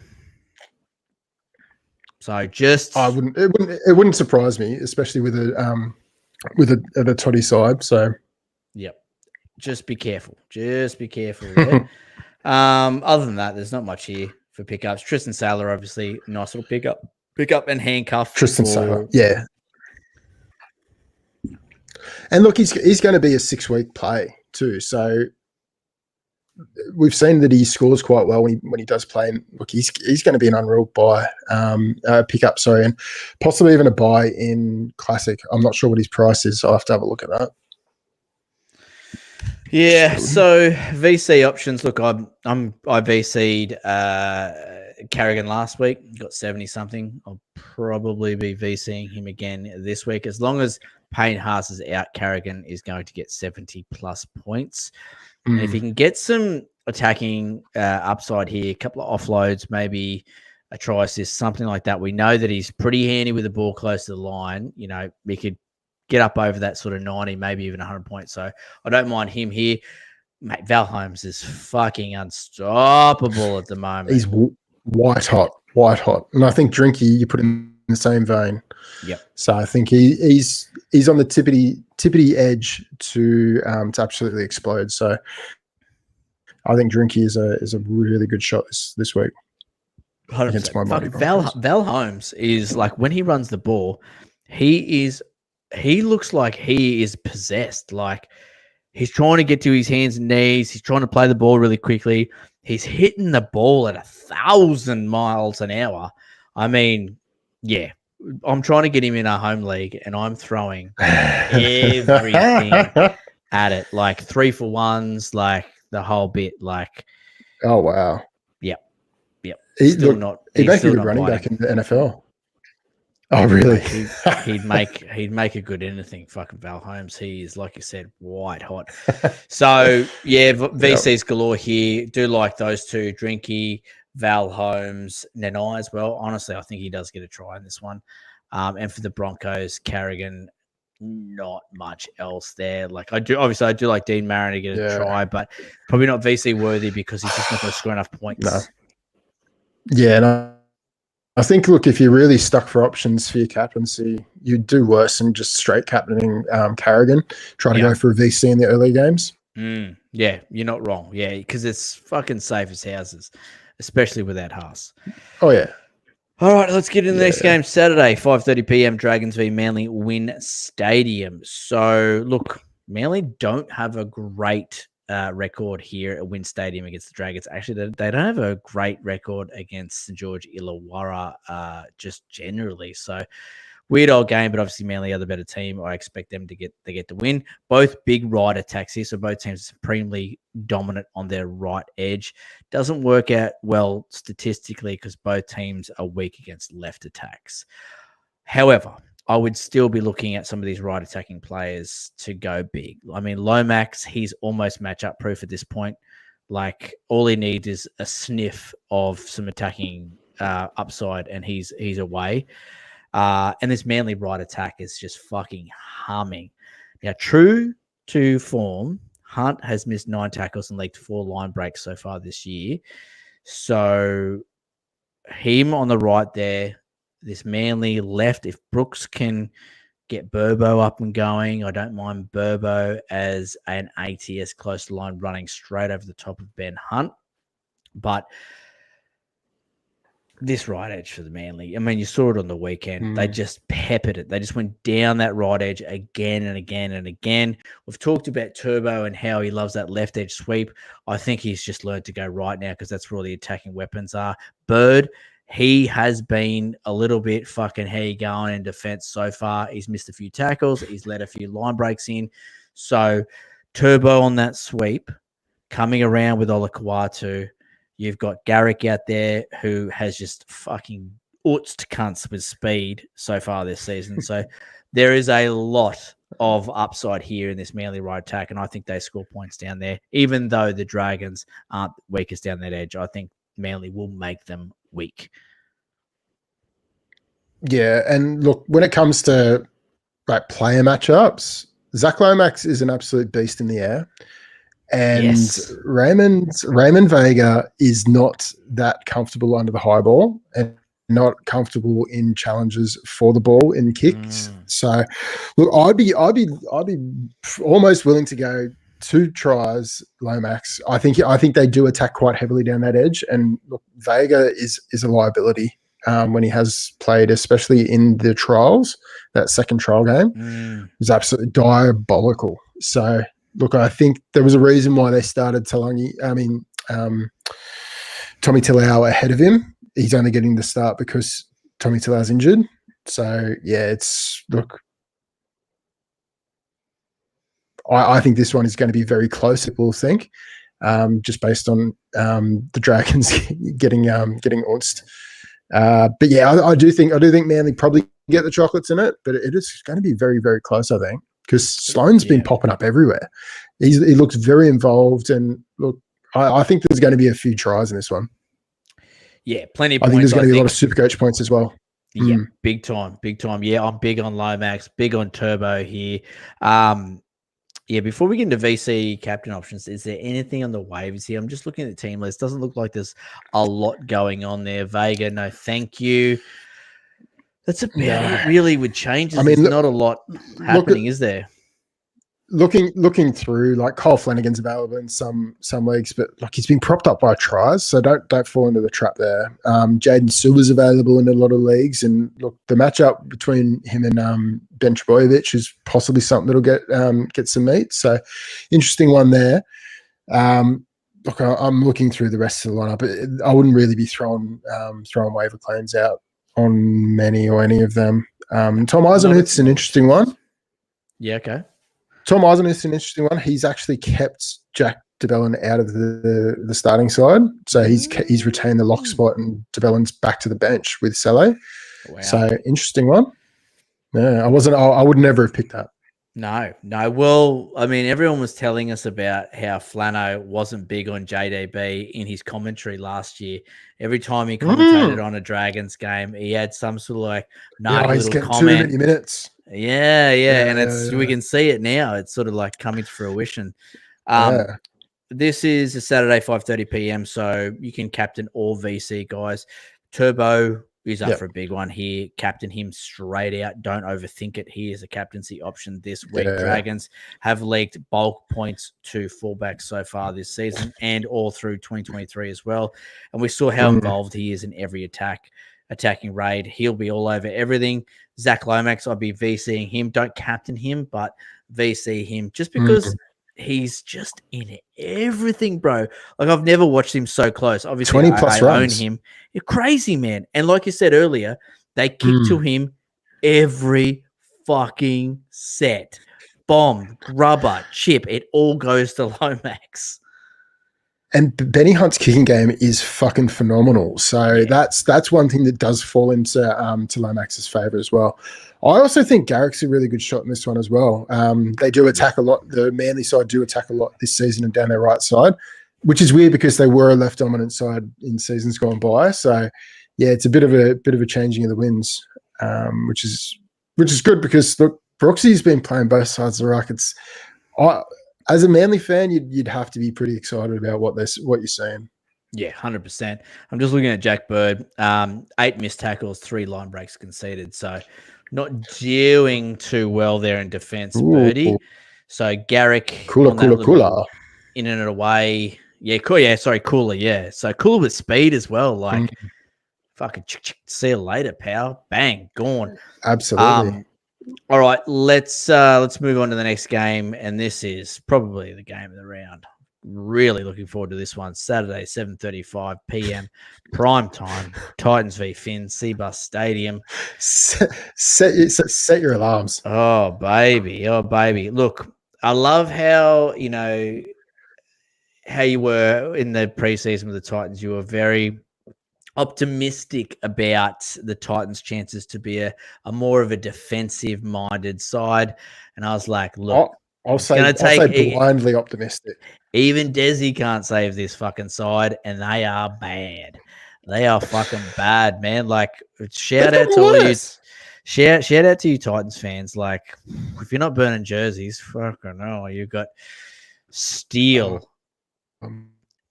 So just it wouldn't surprise me, especially with a toddy side. So yep, just be careful. Just be careful. There. Other than that, there's not much here. for pickups. Tristan Saylor, obviously, nice little pickup and handcuff. Tristan Saylor, yeah. And look, he's going to be a 6-week play too. So we've seen that he scores quite well when he does play. And look, he's going to be an unreal buy, pickup, sorry, and possibly even a buy in Classic. I'm not sure what his price is. I'll have to have a look at that. Yeah, so VC options. Look, I VC'd Carrigan last week, got 70 something. I'll probably be VCing him again this week. As long as Payne Haas is out, Carrigan is going to get 70 plus points. And if he can get some attacking upside here, a couple of offloads, maybe a try assist, something like that. We know that he's pretty handy with the ball close to the line. You know, we could get up over that sort of 90, maybe even 100 points. So I don't mind him here. Mate, Val Holmes is fucking unstoppable at the moment. He's white hot. And I think Drinky, you put him in the same vein. Yep. So I think he's on the tippity edge to absolutely explode. So I think Drinky is a really good shot this week. 100%. Against my money. Val Holmes is like, when he runs the ball, he looks like he is possessed. Like, he's trying to get to his hands and knees. He's trying to play the ball really quickly. He's hitting the ball at 1,000 miles an hour. I mean, yeah, I'm trying to get him in our home league, and I'm throwing everything at it, like 3-for-1s, like the whole bit. Like, oh wow, yep. He'd make a good running back in the NFL. Oh, really? He'd make a good anything. Fucking Val Holmes. He is, like you said, white hot. So yeah, VCs galore here. Do like those two, Drinky, Val Holmes, Nanai as well. Honestly, I think he does get a try in this one. And for the Broncos, Carrigan, not much else there. Like, I do like Dean Marin to get a try, but probably not VC worthy because he's just not going to score enough points. No. Yeah, no. I think, look, if you're really stuck for options for your captaincy, you'd do worse than just straight captaining Carrigan, trying to go for a VC in the early games. Yeah, you're not wrong. Yeah, because it's fucking safe as houses, especially without Haas. Oh, yeah. All right, let's get into the next game. Saturday, 5:30 p.m, Dragons v Manley, Win Stadium. So, look, Manley don't have a great record here at Win Stadium against the Dragons. Actually, they don't have a great record against St George Illawarra just generally. So weird old game, but obviously Manly are the better team. I expect them to get the win. Both big right attacks here, so both teams are supremely dominant on their right edge. Doesn't work out well statistically because both teams are weak against left attacks. However, I would still be looking at some of these right attacking players to go big. I mean, Lomax, he's almost matchup proof at this point. Like, all he needs is a sniff of some attacking upside, and he's away. And this Manly right attack is just fucking humming. Now, true to form, Hunt has missed 9 tackles and leaked 4 line breaks so far this year. So him on the right there, this Manly left, if Brooks can get Burbo up and going, I don't mind Burbo as an ATS close to line running straight over the top of Ben Hunt. But this right edge for the Manly, I mean, you saw it on the weekend. They just peppered it. They just went down that right edge again and again and again. We've talked about Turbo and how he loves that left edge sweep. I think he's just learned to go right now because that's where all the attacking weapons are. Bird, he has been a little bit fucking how you going in defense so far. He's missed a few tackles. He's let a few line breaks in. So Turbo on that sweep, coming around with Olakawatu. You've got Garrick out there who has just fucking utzed cunts with speed so far this season. So there is a lot of upside here in this Manly right attack, and I think they score points down there. Even though the Dragons aren't weakest down that edge, I think Manly will make them weak. Yeah, and look, when it comes to like player matchups, Zach Lomax is an absolute beast in the air. And yes, Raymond Vega is not that comfortable under the high ball and not comfortable in challenges for the ball in kicks. So, look, I'd be almost willing to go 2 tries, Lomax. I think they do attack quite heavily down that edge, and look, Vega is a liability when he has played, especially in the trials. That second trial game was absolutely diabolical. So look, I think there was a reason why they started Tommy Talau ahead of him. He's only getting the start because Tommy Talau's injured. So yeah, I think this one is going to be very close, people think, just based on the Dragons getting ounced. But yeah, I do think Manly probably get the chocolates in it, but it is going to be very, very close, I think, because Sloan's been popping up everywhere. He looks very involved, and look, I think there's going to be a few tries in this one. Yeah, plenty of points. I think there's going to be a lot of Supercoach points as well. Yeah, big time. Yeah, I'm big on Lomax, big on Turbo here. Yeah, before we get into VC captain options, is there anything on the waivers here? I'm just looking at the team list. Doesn't look like there's a lot going on there. Vega, no thank you. That's about it, really, with changes. There's not a lot happening, is there? Looking through, like Kyle Flanagan's available in some leagues, but like he's been propped up by tries, so don't fall into the trap there. Jaden Silver's available in a lot of leagues, and look, the matchup between him and Ben Trbojevic is possibly something that'll get some meat. So interesting one there. Look, I'm looking through the rest of the lineup. I wouldn't really be throwing waiver claims out on many or any of them. Tom Eisenhuth's an interesting one. Yeah, okay. Tom Eisenhuth's an interesting one. He's actually kept Jack de Belin out of the starting side, so he's retained the lock spot, and de Belin's back to the bench with Saleh. Wow. So interesting one. Yeah, I would never have picked that. No. Well, I mean, everyone was telling us about how Flano wasn't big on JDB in his commentary last year. Every time he commentated on a Dragons game, he had some sort of like he's little getting comment. Too many minutes. Yeah, and we can see it now. It's sort of like coming to fruition. This is a Saturday, 5:30 p.m. So you can captain all VC guys. Turbo is up for a big one here. Captain him straight out. Don't overthink it. He is a captaincy option this week. Dragons have leaked bulk points to fullbacks so far this season and all through 2023 as well. And we saw how involved he is in every attacking raid. He'll be all over everything. Zach Lomax, I'll be VCing him. Don't captain him, but VC him just because he's just in everything, bro. Like, I've never watched him so close. Obviously, 20 plus I runs. own him. You're crazy, man. And like you said earlier, they kick to him every fucking set. Bomb, rubber, chip. It all goes to Lomax. And Benny Hunt's kicking game is fucking phenomenal. So that's one thing that does fall into to Lomax's favour as well. I also think Garrick's a really good shot in this one as well. They do attack a lot. The Manly side do attack a lot this season and down their right side, which is weird because they were a left dominant side in seasons gone by. So yeah, it's a bit of a changing of the winds, which is good because look, Brooksy's been playing both sides of the ruck. As a Manly fan, you'd have to be pretty excited about what you're seeing. Yeah, 100%. I'm just looking at Jack Bird. 8 missed tackles, 3 line breaks conceded. So not doing too well there in defense, Birdie. So Garrick. Cooler. In and away. Yeah, cool. Yeah, sorry, Cooler. Yeah. So Cooler with speed as well. Like, fucking see you later, pal. Bang, gone. Absolutely. All right, let's move on to the next game, and this is probably the game of the round. Really looking forward to this one. Saturday, 7:35 p.m. prime time. Titans v Finns, Seabus Stadium. Set your alarms. Oh baby. Look, I love how how you were in the preseason with the Titans. You were very optimistic about the Titans' chances to be a more of a defensive-minded side, and I was like, "Look, I'll say blindly optimistic." Even Desi can't save this fucking side, and they are bad. They are fucking bad, man. Like, shout out to all you, shout out to you Titans fans. Like, if you're not burning jerseys, fucking hell, you've got steel.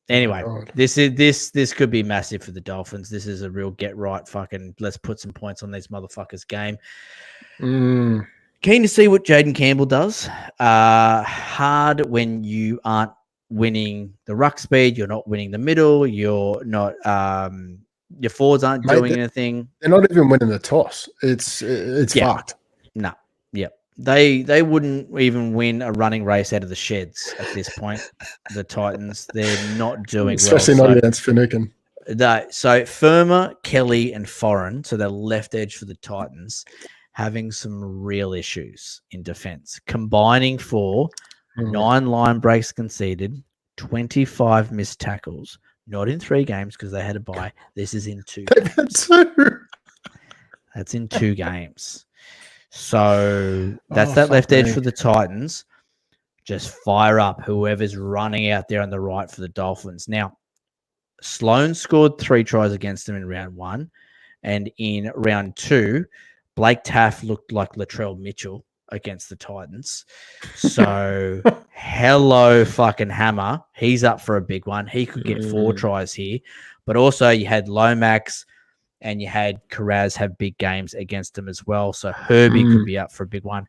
Anyway, this could be massive for the Dolphins. This is a real get right fucking let's put some points on these motherfuckers game. Keen to see what Jaden Campbell does. Hard when you aren't winning the ruck speed, you're not winning the middle, you're not your forwards aren't doing anything. They're not even winning the toss. It's fucked. No. Yep. They wouldn't even win a running race out of the sheds at this point. The Titans, they're not doing especially well. Not against Finucane. So Firma, Kelly, and Foreign, so they're left edge for the Titans, having some real issues in defense, combining for 9 line breaks conceded, 25 missed tackles, not in 3 games because they had a bye. This is in 2 games. That's in 2 games. So that's that left edge for the Titans. Just fire up whoever's running out there on the right for the Dolphins. Now, Sloan scored 3 tries against them in round 1. And in round 2, Blake Taff looked like Latrell Mitchell against the Titans. So, hello fucking hammer. He's up for a big one. He could get 4 tries here. But also you had Lomax and you had Carraz have big games against him as well. So Herbie could be up for a big one.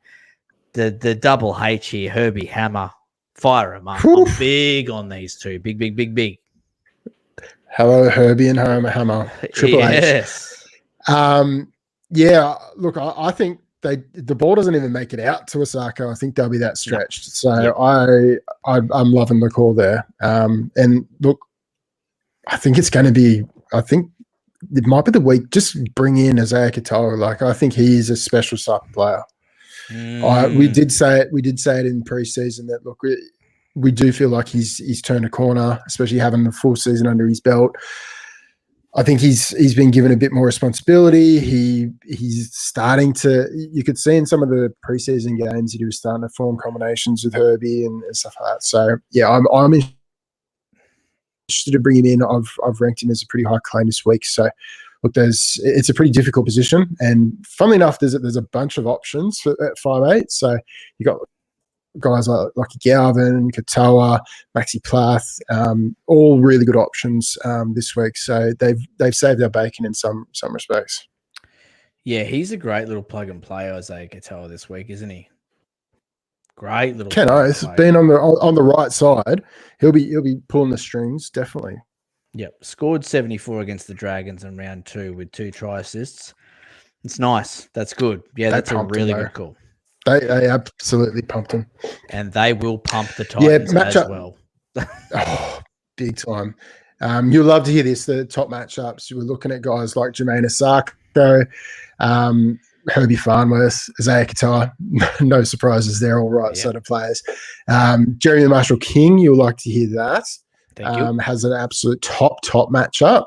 The double H here, Herbie Hammer, fire him up. I'm big on these two. Big. Hello, Herbie and Hammer. Triple H. Yeah, look, I think the ball doesn't even make it out to Osaka. I think they'll be that stretched. So I'm loving the call there. And look, I think it's going to be. I think it might be the week. Just bring in Isaiah Katoa. Like I think he's a special type of player. We did say it in preseason that look, we do feel like he's turned a corner, especially having the full season under his belt. I think he's been given a bit more responsibility. He's starting to. You could see in some of the preseason games that he was starting to form combinations with Herbie and stuff like that. So yeah, I'm interested to bring him in. I've ranked him as a pretty high claim this week. So look, it's a pretty difficult position, and funnily enough, there's a bunch of options at 5'8". So you got guys like Galvin, Katoa, Maxi Plath, all really good options this week. So they've saved their bacon in some respects. Yeah, he's a great little plug and play, Isaiah Katoa, this week, isn't he? Great little. Ken Oath being on the right side, he'll be pulling the strings definitely. Yep, scored 74 against the Dragons in round 2 with 2 try assists. It's nice. That's good. Yeah, that's a really good call. They absolutely pumped him. And they will pump the Titans as well. Big time. You'll love to hear this, the top matchups. You were looking at guys like Jermaine Asako, Herbie Farnworth, Isaiah Katoa. No surprises there, all right sort of players. Jeremy Marshall-King, you'll like to hear that. Thank you. Has an absolute top matchup.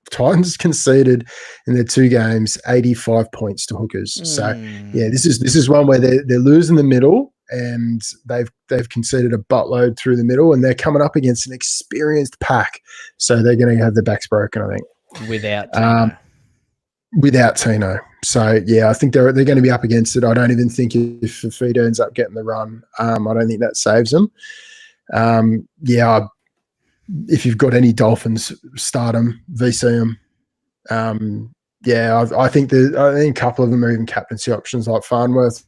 Titans conceded in their 2 games 85 points to hookers. So yeah, this is one where they're losing the middle and they've conceded a buttload through the middle, and they're coming up against an experienced pack. So they're going to have their backs broken, I think. Without Tino. So yeah, I think they're going to be up against it. I don't even think if Fafita ends up getting the run, I don't think that saves them. If you've got any Dolphins, start them, VC them. I think a couple of them are even captaincy options like Farnworth.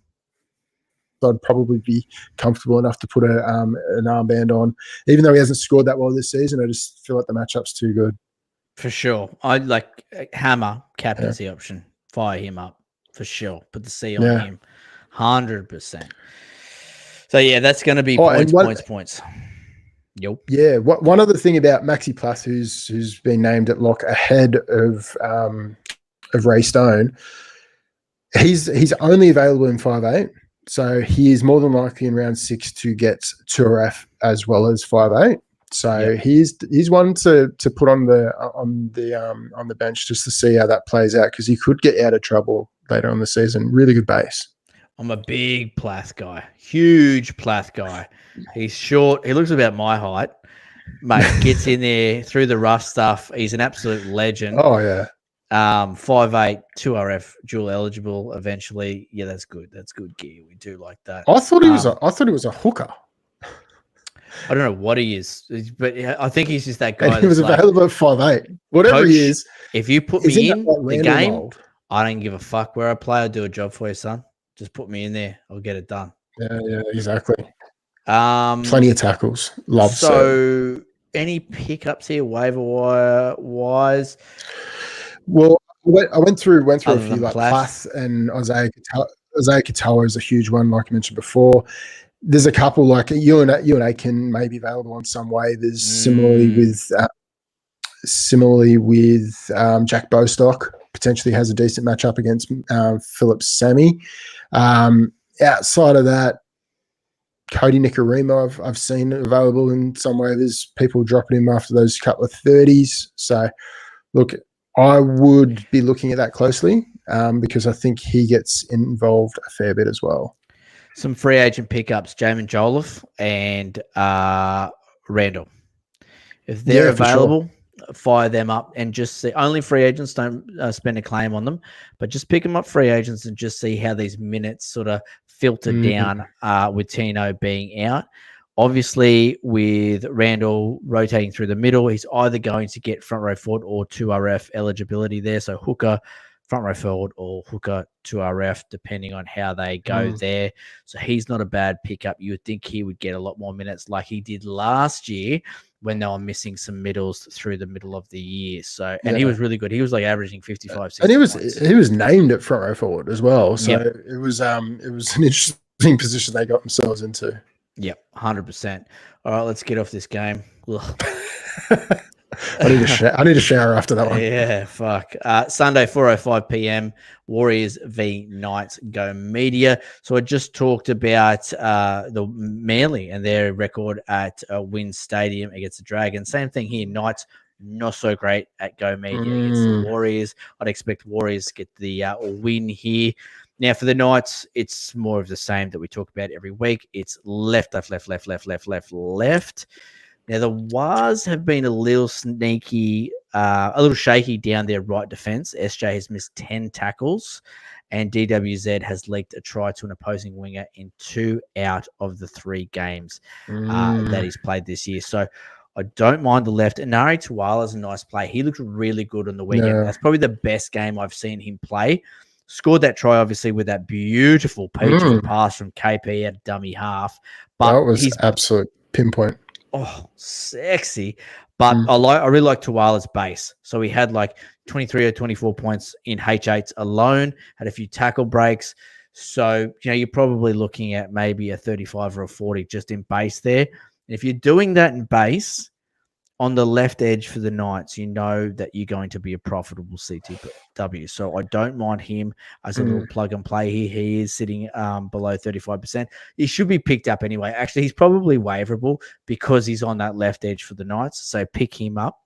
I'd probably be comfortable enough to put an armband on, even though he hasn't scored that well this season. I just feel like the matchup's too good. For sure. I like Hammer captaincy option. Fire him up for sure. Put the C on him. 100%. So yeah, that's going to be points. Yep. Yeah. One other thing about Maxi Plath, who's been named at lock ahead of Ray Stone, he's only available in 5'8", so he is more than likely in round 6 to get 2RF as well as 5'8". So he's one to put on the bench just to see how that plays out, because he could get out of trouble later on the season. Really good base. I'm a big Plath guy, huge Plath guy. He's short. He looks about my height. Mate, gets in there through the rough stuff. He's an absolute legend. Oh, yeah. 5'8", 2RF, dual eligible eventually. Yeah, that's good. That's good gear. We do like that. I thought he was a hooker. I don't know what he is, but I think he's just that guy. And he was available at 5'8". Whatever he is. If you put me in the game, I don't give a fuck where I play. I'll do a job for you, son. Just put me in there. I'll get it done. Yeah, exactly. Um, Plenty of tackles. Love so. Any pickups here, waiver wire wise? Well, I went through a Other few than like Plath? Plath and Isaiah Katoa is a huge one, like I mentioned before. There's a couple like you and Aiken may be available in some way. There's similarly with Jack Bostock potentially has a decent matchup against Philip Sami. Outside of that, Cody Nicarima, I've seen available in some way. There's people dropping him after those couple of 30s. So, look, I would be looking at that closely because I think he gets involved a fair bit as well. Some free agent pickups, Jamin Jolliffe and Randall. If they're available, fire them up and just see. Only free agents, don't spend a claim on them, but just pick them up free agents and just see how these minutes sort of filter down with Tino being out. Obviously, with Randall rotating through the middle, he's either going to get front row forward or 2RF eligibility there. So hooker, front row forward, or hooker 2RF, depending on how they go there. So he's not a bad pickup. You would think he would get a lot more minutes like he did last year when they were missing some middles through the middle of the year. So, and he was really good. He was like averaging 55, 60 and points. he was named at front row forward as well. So it was an interesting position they got themselves into. Yep, 100%. All right, let's get off this game. I need a shower after that one. Yeah, fuck. Sunday, 4:05 p.m. Warriors v Knights Go Media. So I just talked about the Manley and their record at Wynn Stadium against the Dragons. Same thing here. Knights not so great at Go Media against the Warriors. I'd expect Warriors to get the win here. Now, for the Knights, it's more of the same that we talk about every week. It's left. Now, the Wars have been a little sneaky, a little shaky down their right defense. SJ has missed 10 tackles, and DWZ has leaked a try to an opposing winger in 2 out of the 3 games that he's played this year. So I don't mind the left. Inari Tuwala is a nice play. He looked really good on the weekend. Yeah. That's probably the best game I've seen him play. Scored that try, obviously, with that beautiful peach pass from KP at dummy half. But that was absolute pinpoint. Oh, sexy. But I really like Tuwala's base. So he had like 23 or 24 points in H8s alone, had a few tackle breaks. So, you're probably looking at maybe a 35 or a 40 just in base there. And if you're doing that in base on the left edge for the Knights, you know that you're going to be a profitable CTW. So I don't mind him as a little plug and play here. He is sitting below 35%. He should be picked up anyway. Actually, he's probably waiverable because he's on that left edge for the Knights. So pick him up.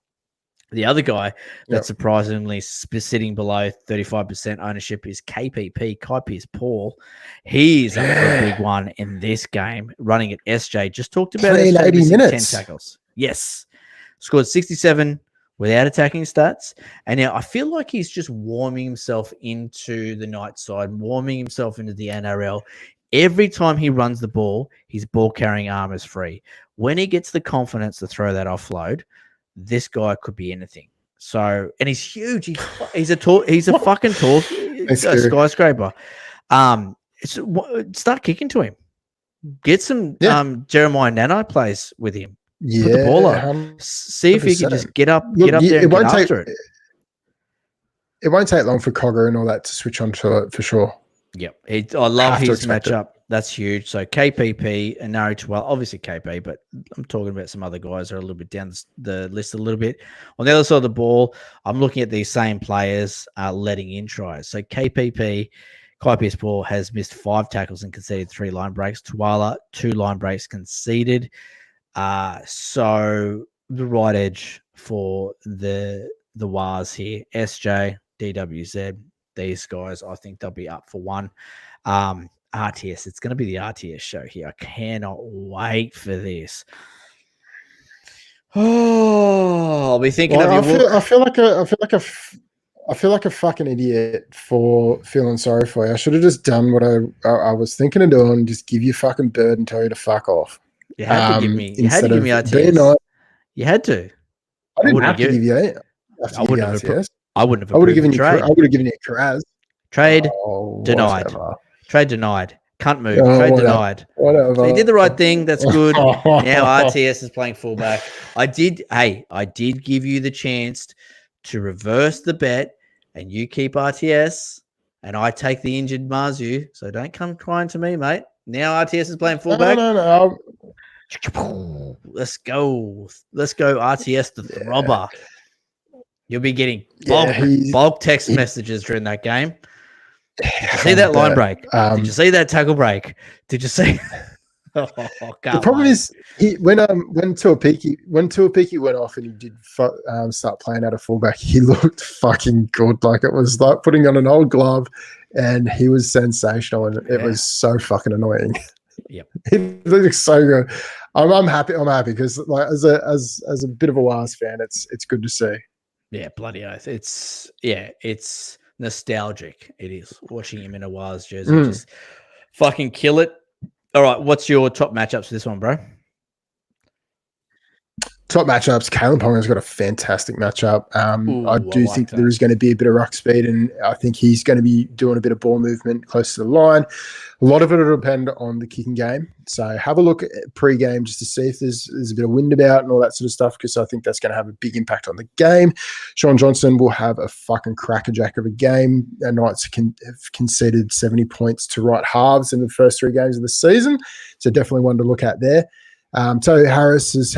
The other guy that's surprisingly sitting below 35% ownership is KPP, Kai Pearce-Paul. He's up for a big one in this game, running at SJ. Just talked about 80 minutes. 10 tackles. Yes. Scored 67 without attacking stats. And now I feel like he's just warming himself into the Knights side, warming himself into the NRL. Every time he runs the ball, his ball carrying arm is free. When he gets the confidence to throw that offload, this guy could be anything. So, and he's huge. He's a fucking tall skyscraper. Start kicking to him. Get some Jeremiah Nano plays with him. Put the ball up. See if he can just get up there and get after it. It won't take long for Cogger and all that to switch on to it for sure. Yep. I love his matchup. That's huge. So KPP and Nari Tuwala, obviously KP, but I'm talking about some other guys that are a little bit down the list a little bit. On the other side of the ball, I'm looking at these same players letting in tries. So KPP, Kai Pearce-Paul has missed 5 tackles and conceded 3 line breaks. Tuwala, 2 line breaks conceded. So the right edge for the Wars here, SJ, DWZ, these guys, I think they'll be up for one. RTS, it's going to be the RTS show here. I cannot wait for this. Oh, I'll be thinking of you. I feel like a fucking idiot for feeling sorry for you. I should have just done what I was thinking of doing, just give you fucking bird and tell you to fuck off. You had to give me. You had to give me RTS. You had to. I didn't have to give you it. I wouldn't have. I would have given you. I would have given you a Karaz. Trade denied. Whatever. Trade denied. Can't move. Oh, Trade whatever. denied. Whatever. So he did the right thing. That's good. Now RTS is playing fullback. I did give you the chance to reverse the bet, and you keep RTS, and I take the injured Marzu. So don't come crying to me, mate. Now RTS is playing fullback. No. Let's go. RTS the throbber. You'll be getting bulk text messages during that game. Did you see that line break? Did you see that tackle break? Did you see? The problem is when Tuapiki went off and he did start playing out of fullback, he looked fucking good. Like it was like putting on an old glove, and he was sensational, and it was so fucking annoying. Yep, he looks so good. I'm happy. I'm happy because like as a bit of a Wars fan, it's good to see. Yeah, bloody oath. It's nostalgic. It is watching him in a Wars jersey just fucking kill it. All right, what's your top matchups for this one, bro? Top matchups. Kalen Ponga's got a fantastic matchup. I think there is going to be a bit of ruck speed, and I think he's going to be doing a bit of ball movement close to the line. A lot of it will depend on the kicking game. So have a look at pre-game just to see if there's a bit of wind about and all that sort of stuff, because I think that's going to have a big impact on the game. Sean Johnson will have a fucking crackerjack of a game. Our Knights have conceded 70 points to right halves in the first 3 games of the season, so definitely one to look at there. Toby Harris has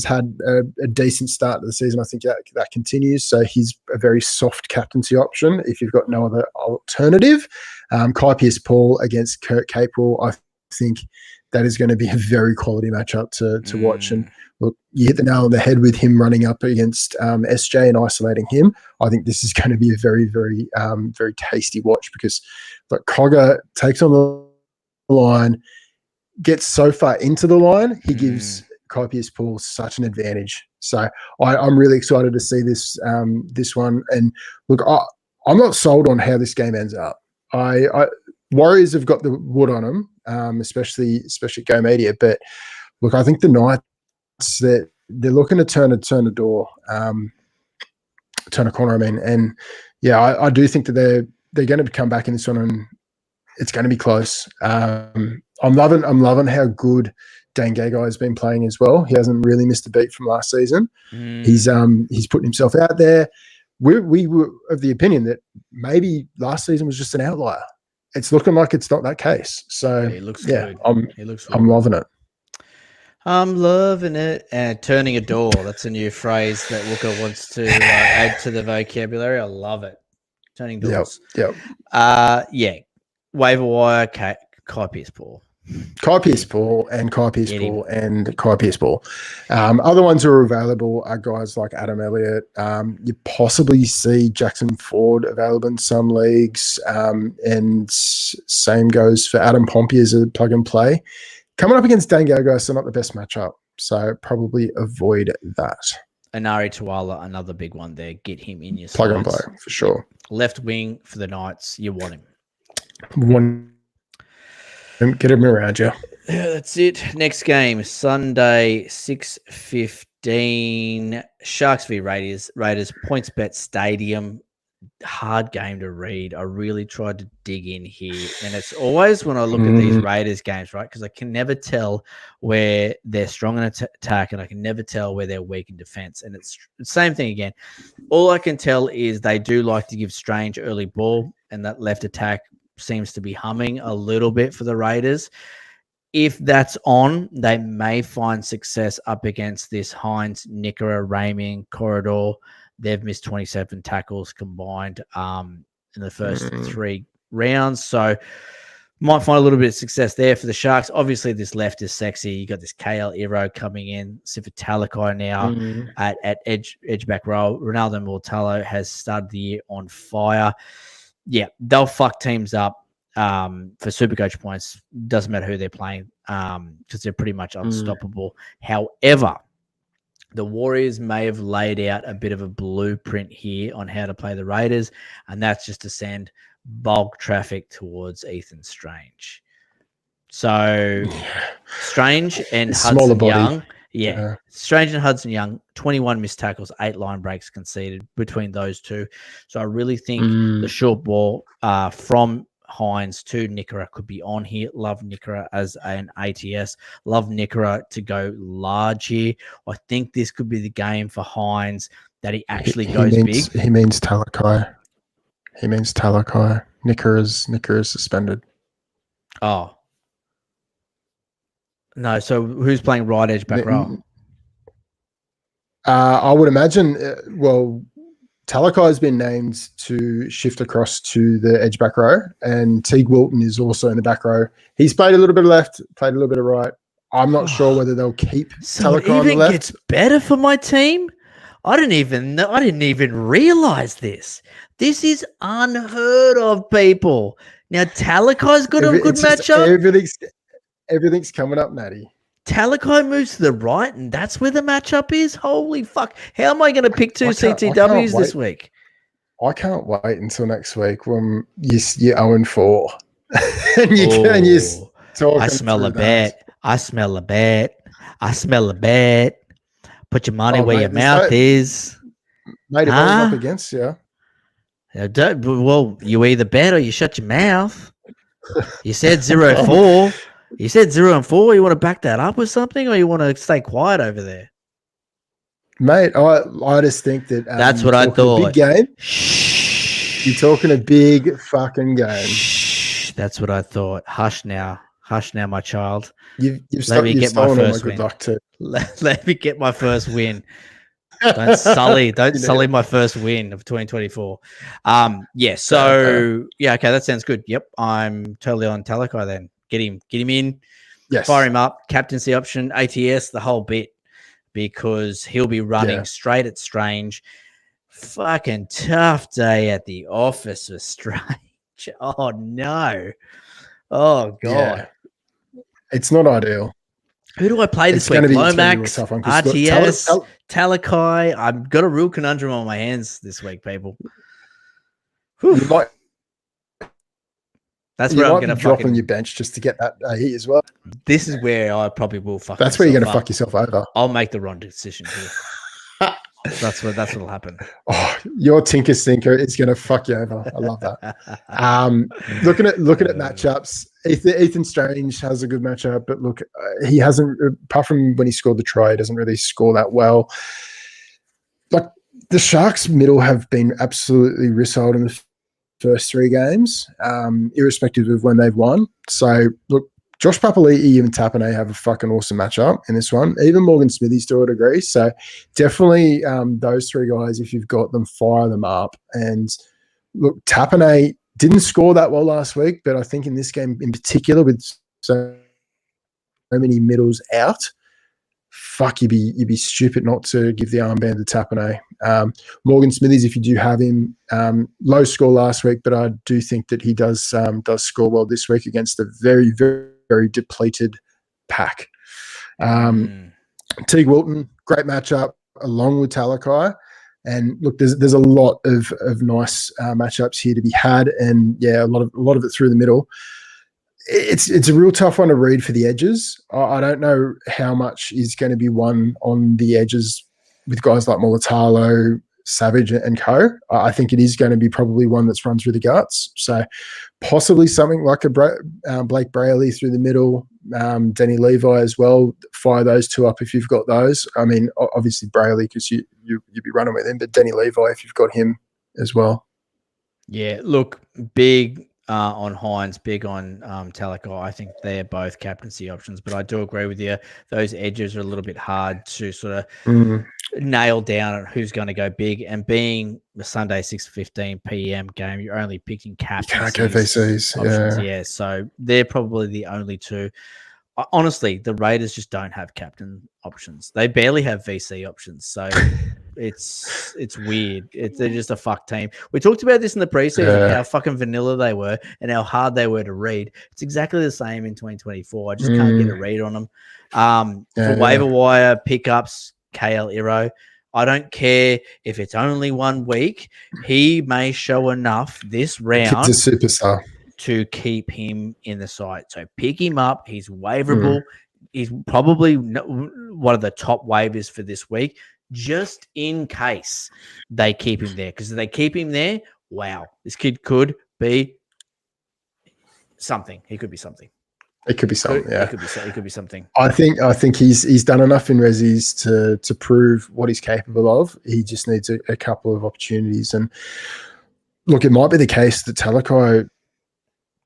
had a decent start to the season. I think that continues. So he's a very soft captaincy option if you've got no other alternative. Kai Pearce-Paul against Kurt Capewell, I think that is going to be a very quality matchup to watch. And look, you hit the nail on the head with him running up against SJ and isolating him. I think this is going to be a very, very, very tasty watch, because like Cogger takes on the line, gets so far into the line, he gives Kai Pearce-Paul such an advantage. So I'm really excited to see this one. And look, I'm not sold on how this game ends up. Warriors have got the wood on them, especially Go Media. But look, I think the Knights, they're looking to turn a corner. I mean, and yeah, I do think that they're going to come back in this one, and it's going to be close. I'm loving how good Dane Gagai has been playing as well. He hasn't really missed a beat from last season. He's putting himself out there. We were of the opinion that maybe last season was just an outlier. It's looking like it's not that case. So he looks good. I'm loving it. I'm loving it. And turning a door. That's a new phrase that Wooker wants to add to the vocabulary. I love it. Turning doors. Yep. Waiver wire, Kai Pearce-Paul. Kai Pearce-Paul and Kai Pearce-Paul and Kai Pearce-Paul. Other ones who are available are guys like Adam Elliott. You possibly see Jackson Ford available in some leagues, and same goes for Adam Pompey as a plug and play. Coming up against Dane Gagai, so not the best matchup, so probably avoid that. Anari Tuala, another big one there. Get him in your plug and play for sure. Left wing for the Knights, you want him. Get him around you. Yeah, that's it. Next game, Sunday, 6:15. Sharks v Raiders. PointsBet Stadium. Hard game to read. I really tried to dig in here. And it's always when I look at these Raiders games, right? Because I can never tell where they're strong in attack, and I can never tell where they're weak in defense. And it's the same thing again. All I can tell is they do like to give Strange early ball, and that left attack seems to be humming a little bit for the Raiders. If that's on, they may find success up against this Hines, Nickera, Raming, Corridor. They've missed 27 tackles combined in the first 3 rounds. So might find a little bit of success there for the Sharks. Obviously, this left is sexy. You got this KL Iro coming in, Sifa Talakai now at edge back row. Ronaldo Mortallo has started the year on fire. Yeah, they'll fuck teams up for Supercoach points. Doesn't matter who they're playing because they're pretty much unstoppable. However, the Warriors may have laid out a bit of a blueprint here on how to play the Raiders, and that's just to send bulk traffic towards Ethan Strange. So Strange and Hudson Young. Yeah. Strange and Hudson Young, 21 missed tackles, 8 line breaks conceded between those two. So I really think the short ball from Hines to Nickera could be on here. Love Nickera as an ATS. Love Nickera to go large here. I think this could be the game for Hines that he actually goes big. He means Talakai. Nickera is suspended. Oh. No, so who's playing right edge back row? I would imagine, Talakai has been named to shift across to the edge back row, and Teague Wilton is also in the back row. He's played a little bit of left, played a little bit of right. I'm not sure whether they'll keep Talakai on the left. It gets better for my team. I didn't even realize this. This is unheard of, people. Now Talakai's got a good matchup. Everything's coming up, Natty. Talakai moves to the right, and that's where the matchup is. Holy fuck! How am I going to pick two CTWs this week? I can't wait until next week when you're 0-4, and you I smell a bet. I smell a bet. I smell a bet. Put your money where your mouth is. Mate, if I was up against you. Well, you either bet or you shut your mouth. You said 0-4. You said 0-4. You want to back that up with something, or you want to stay quiet over there? Mate, I just think that that's what I thought. Big game. You're talking a big fucking game. That's what I thought. Hush now, my child. Let me get my first win. Let me get my first win. Don't sully my first win of 2024. Okay, that sounds good. Yep, I'm totally on Talakai then. Get him in. Yes. Fire him up. Captaincy option, ATS, the whole bit, because he'll be running straight at Strange. Fucking tough day at the office for Strange. Oh no. Oh god. Yeah. It's not ideal. Who do I play this week? Lomax, RTS, Talakai. I've got a real conundrum on my hands this week, people. That's where I'm going to drop on your bench just to get that hit as well. This is where I probably will fuck. That's where you're going to fuck yourself over. I'll make the wrong decision here. That's what'll happen. Oh, your Tinker Stinker is going to fuck you over. I love that. Looking at matchups, Ethan Strange has a good matchup, but look, he hasn't, apart from when he scored the try, he doesn't really score that well. Like the Sharks' middle have been absolutely rissoled in the first three games, irrespective of when they've won. So look, Josh Papali'i and Tapane have a fucking awesome matchup in this one. Even Morgan Smithies to a degree. So definitely those three guys, if you've got them, fire them up. And look, Tapane didn't score that well last week, but I think in this game in particular, with so many middles out, fuck, you'd be stupid not to give the armband to Tapane. Morgan Smithies, if you do have him, low score last week, but I do think that he does score well this week against a very, very, very depleted pack. Teague Wilton, great matchup along with Talakai. And look, there's a lot of nice matchups here to be had, and yeah, a lot of it through the middle. It's a real tough one to read for the edges. I don't know how much is going to be won on the edges with guys like Mulatalo, Savage, and co. I think it is going to be probably one that's run through the guts. So possibly something like a Blake Brayley through the middle, Denny Levi as well. Fire those two up if you've got those. I mean, obviously Brayley because you'd be running with him, but Denny Levi if you've got him as well. Yeah, look, big on Hines, big on Talakai. I think they're both captaincy options, but I do agree with you. Those edges are a little bit hard to sort of nail down on who's going to go big. And being the Sunday 6:15 p.m. game, you're only picking captaincy. You can't go VCs. Yeah, so they're probably the only two. Honestly, the Raiders just don't have captain options. They barely have VC options. So it's weird. They're just a fuck team. We talked about this in the preseason, how fucking vanilla they were and how hard they were to read. It's exactly the same in 2024. I just can't get a read on them. For waiver wire pickups, KL Iro, I don't care if it's only 1 week. He may show enough this round. It's a superstar to keep him in the side. So pick him up. He's waiverable. He's probably one of the top waivers for this week, just in case they keep him there. Because if they keep him there, wow, this kid could be something. He could be something. It could be something. Yeah, It could be something. I think he's done enough in resis to prove what he's capable of. He just needs a couple of opportunities. And look, it might be the case that Talakai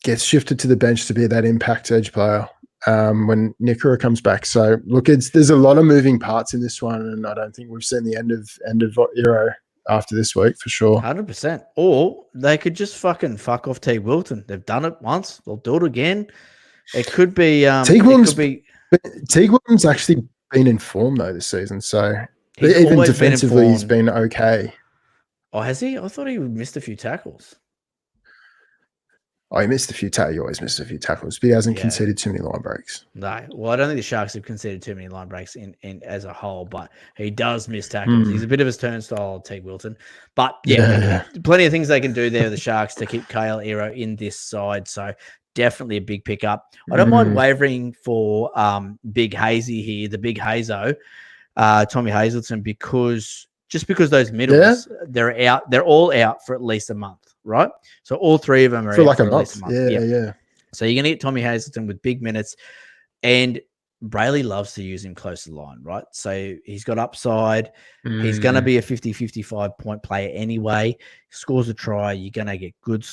gets shifted to the bench to be that impact edge player when Nikora comes back. So look, there's a lot of moving parts in this one, and I don't think we've seen the end of Eero after this week for sure. 100%. Or they could just fucking fuck off Teague Wilton. They've done it once. They'll do it again. It could be Teague Wilton's actually been in form though this season, so even defensively he's been okay. Oh, has he? I thought he missed a few tackles. Oh, he missed a few tackles. He always missed a few tackles, but he hasn't conceded too many line breaks. No. Well, I don't think the Sharks have conceded too many line breaks in as a whole, but he does miss tackles. He's a bit of a turnstile, Teague Wilton. But plenty of things they can do there with the Sharks to keep Kale Eero in this side. So definitely a big pickup. I don't mind wavering for Big Hazy here, the Big Hazo, Tommy Hazleton, because those middles, they're all out for at least a month. Right, so all three of them are for out like for a at least a month. Yeah. So you're going to get Tommy Hazleton with big minutes, and Brayley loves to use him close to the line, right? So he's got upside. He's going to be a 50-55 point player anyway. Scores a try, you're going to get good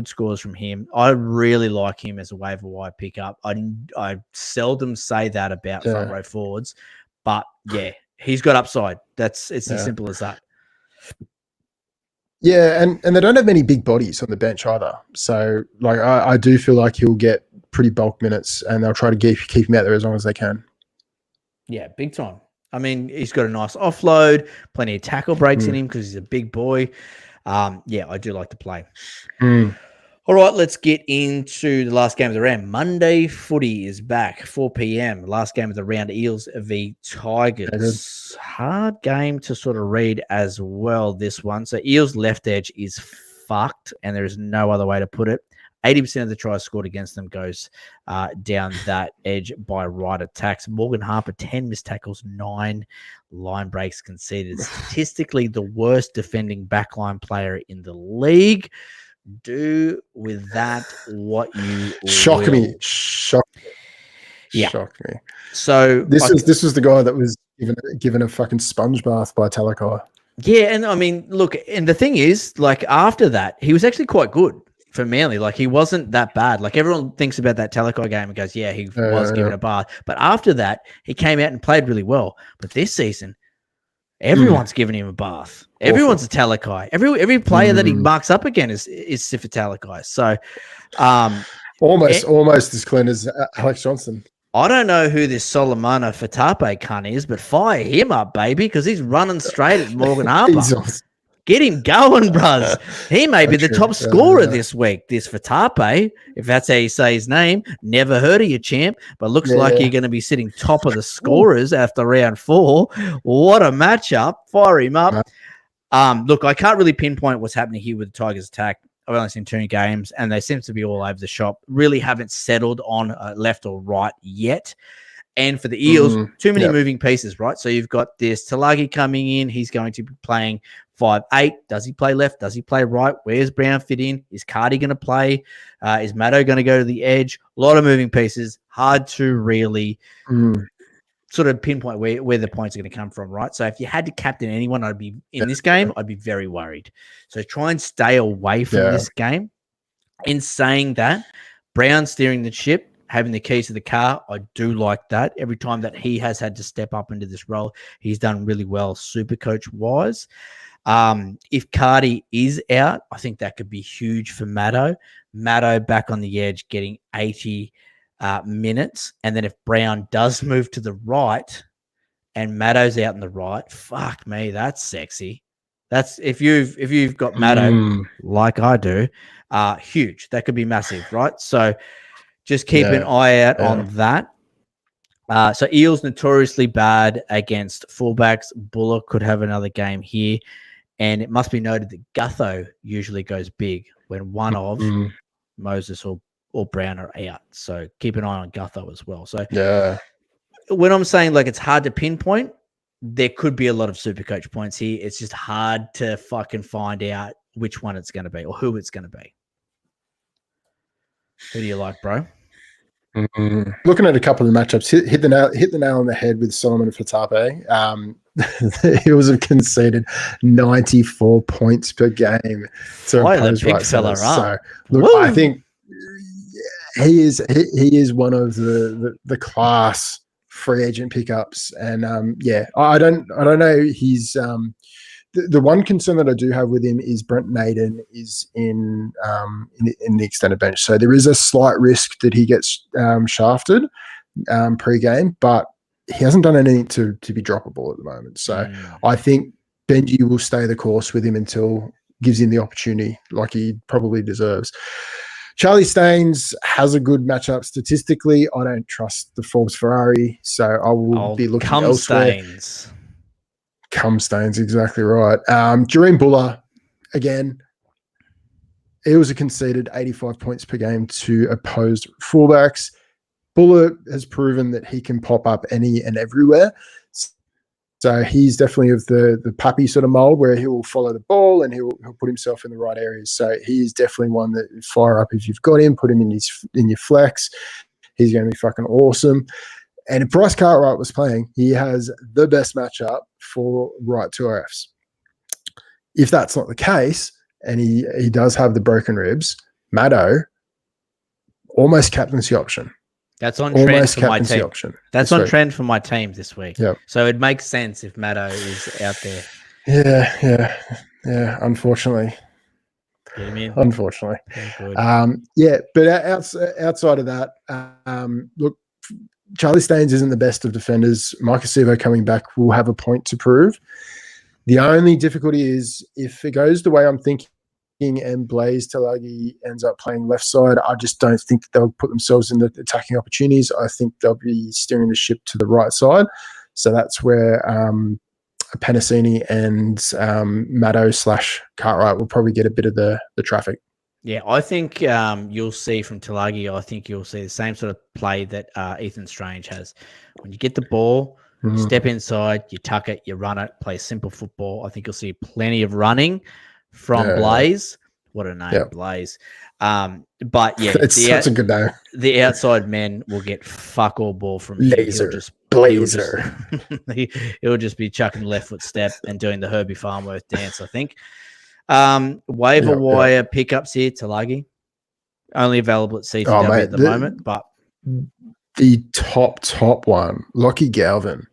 scores from him. I really like him as a waiver wire pickup. I seldom say that about front row forwards, but yeah, he's got upside. It's as simple as that. Yeah, and they don't have many big bodies on the bench either. So, like, I do feel like he'll get pretty bulk minutes, and they'll try to keep him out there as long as they can. Yeah, big time. I mean, he's got a nice offload, plenty of tackle breaks in him because he's a big boy. Yeah, I do like to play. All right, let's get into the last game of the round. Monday footy is back, 4 p.m. Last game of the round, Eels v Tigers. Hard game to sort of read as well, this one. So Eels left edge is fucked, and there is no other way to put it. 80% of the tries scored against them goes down that edge by right attacks. Morgan Harper, 10 missed tackles, 9 line breaks conceded. Statistically, the worst defending backline player in the league. Do with that what you shock will. me. Shock me. So this was the guy that was given a fucking sponge bath by Talakai. Yeah, and I mean, look, and the thing is, like, after that, he was actually quite good for Manly. Like, he wasn't that bad. Like, everyone thinks about that Talakai game and goes, yeah, he was given a bath. But after that, he came out and played really well. But this season, everyone's giving him a bath. Everyone's a Talakai. Every player that he marks up again is Sifa Talakai. So almost as clean as Alex Johnson. I don't know who this Solomona Fatape cunt is, but fire him up, baby, because he's running straight at Morgan Harper. Get him going, bruz. He may be the top scorer this week. This Fatape, if that's how you say his name. Never heard of you, champ, but looks like you're going to be sitting top of the scorers after round 4. What a matchup. Fire him up. Look, I can't really pinpoint what's happening here with the Tigers attack. I've only seen 2 games, and they seem to be all over the shop. Really haven't settled on left or right yet. And for the Eels, too many moving pieces, right? So you've got this Talagi coming in. He's going to be playing 5'8". Does he play left? Does he play right? Where's Brown fit in? Is Cardi going to play? Is Maddo going to go to the edge? A lot of moving pieces. Hard to really sort of pinpoint where the points are going to come from, right? So if you had to captain anyone, I'd be in this game, I'd be very worried. So try and stay away from this game. In saying that, Brown steering the ship, having the keys to the car, I do like that. Every time that he has had to step up into this role, he's done really well, super coach wise. If Cardi is out, I think that could be huge for Maddo. Maddo back on the edge, getting 80 minutes. And then if Brown does move to the right and Maddo's out in the right, fuck me, that's sexy. That's if you've got Maddo like I do, huge. That could be massive, right? So just keep an eye out on that. So Eels notoriously bad against fullbacks. Bullock could have another game here. And it must be noted that Gutho usually goes big when one of Moses or Brown are out. So keep an eye on Gutho as well. So when I'm saying like it's hard to pinpoint, there could be a lot of super coach points here. It's just hard to fucking find out which one it's going to be or who it's going to be. Who do you like, bro? Looking at a couple of matchups, hit the nail on the head with Solomon Fatape. He was conceded 94 points per game to Why the opposed big right fella centers. run? So look, Woo! I think he is one of the class free agent pickups, and I don't know. He's the one concern that I do have with him is Brent Naden is in the extended bench, so there is a slight risk that he gets shafted pre-game, but he hasn't done anything to be droppable at the moment. So I think Benji will stay the course with him until gives him the opportunity, like he probably deserves. Charlie Staines has a good matchup statistically. I don't trust the Forbes Ferrari, so I will be looking elsewhere. Staines. Come Staines, exactly right. Jareen Buller, again, he was conceded 85 points per game to opposed fullbacks. Buller has proven that he can pop up any and everywhere. So he's definitely of the puppy sort of mold where he will follow the ball and he'll put himself in the right areas. So he is definitely one that fire up if you've got him, put him in your flex. He's going to be fucking awesome. And if Bryce Cartwright was playing, he has the best matchup for right 2RFs. If that's not the case, and he does have the broken ribs, Maddo, almost captaincy option. That's on trend for my team. Option That's on trend for my team this week. Yep. So it makes sense if Maddo is out there. Yeah. Unfortunately. Get him in. Unfortunately. Good. But outside of that, look, Charlie Staines isn't the best of defenders. Mike Acevo coming back will have a point to prove. The only difficulty is if it goes the way I'm thinking and Blaze Talagi ends up playing left side, I just don't think they'll put themselves in the attacking opportunities. I think they'll be steering the ship to the right side. So that's where Penasini and Maddo / Cartwright will probably get a bit of the traffic. Yeah, I think you'll see from Talagi, I think you'll see the same sort of play that Ethan Strange has. When you get the ball, step inside, you tuck it, you run it, play simple football. I think you'll see plenty of running from Blaze. What a name, Blaze. But yeah, it's such a good name. The outside men will get fuck all ball from Laser. Blazer. He'll just be chucking left foot step and doing the Herbie Farmworth dance, I think. Waiver wire pickups here, Talagi. Only available at CTW at the moment, but the top one, Lockie Galvin.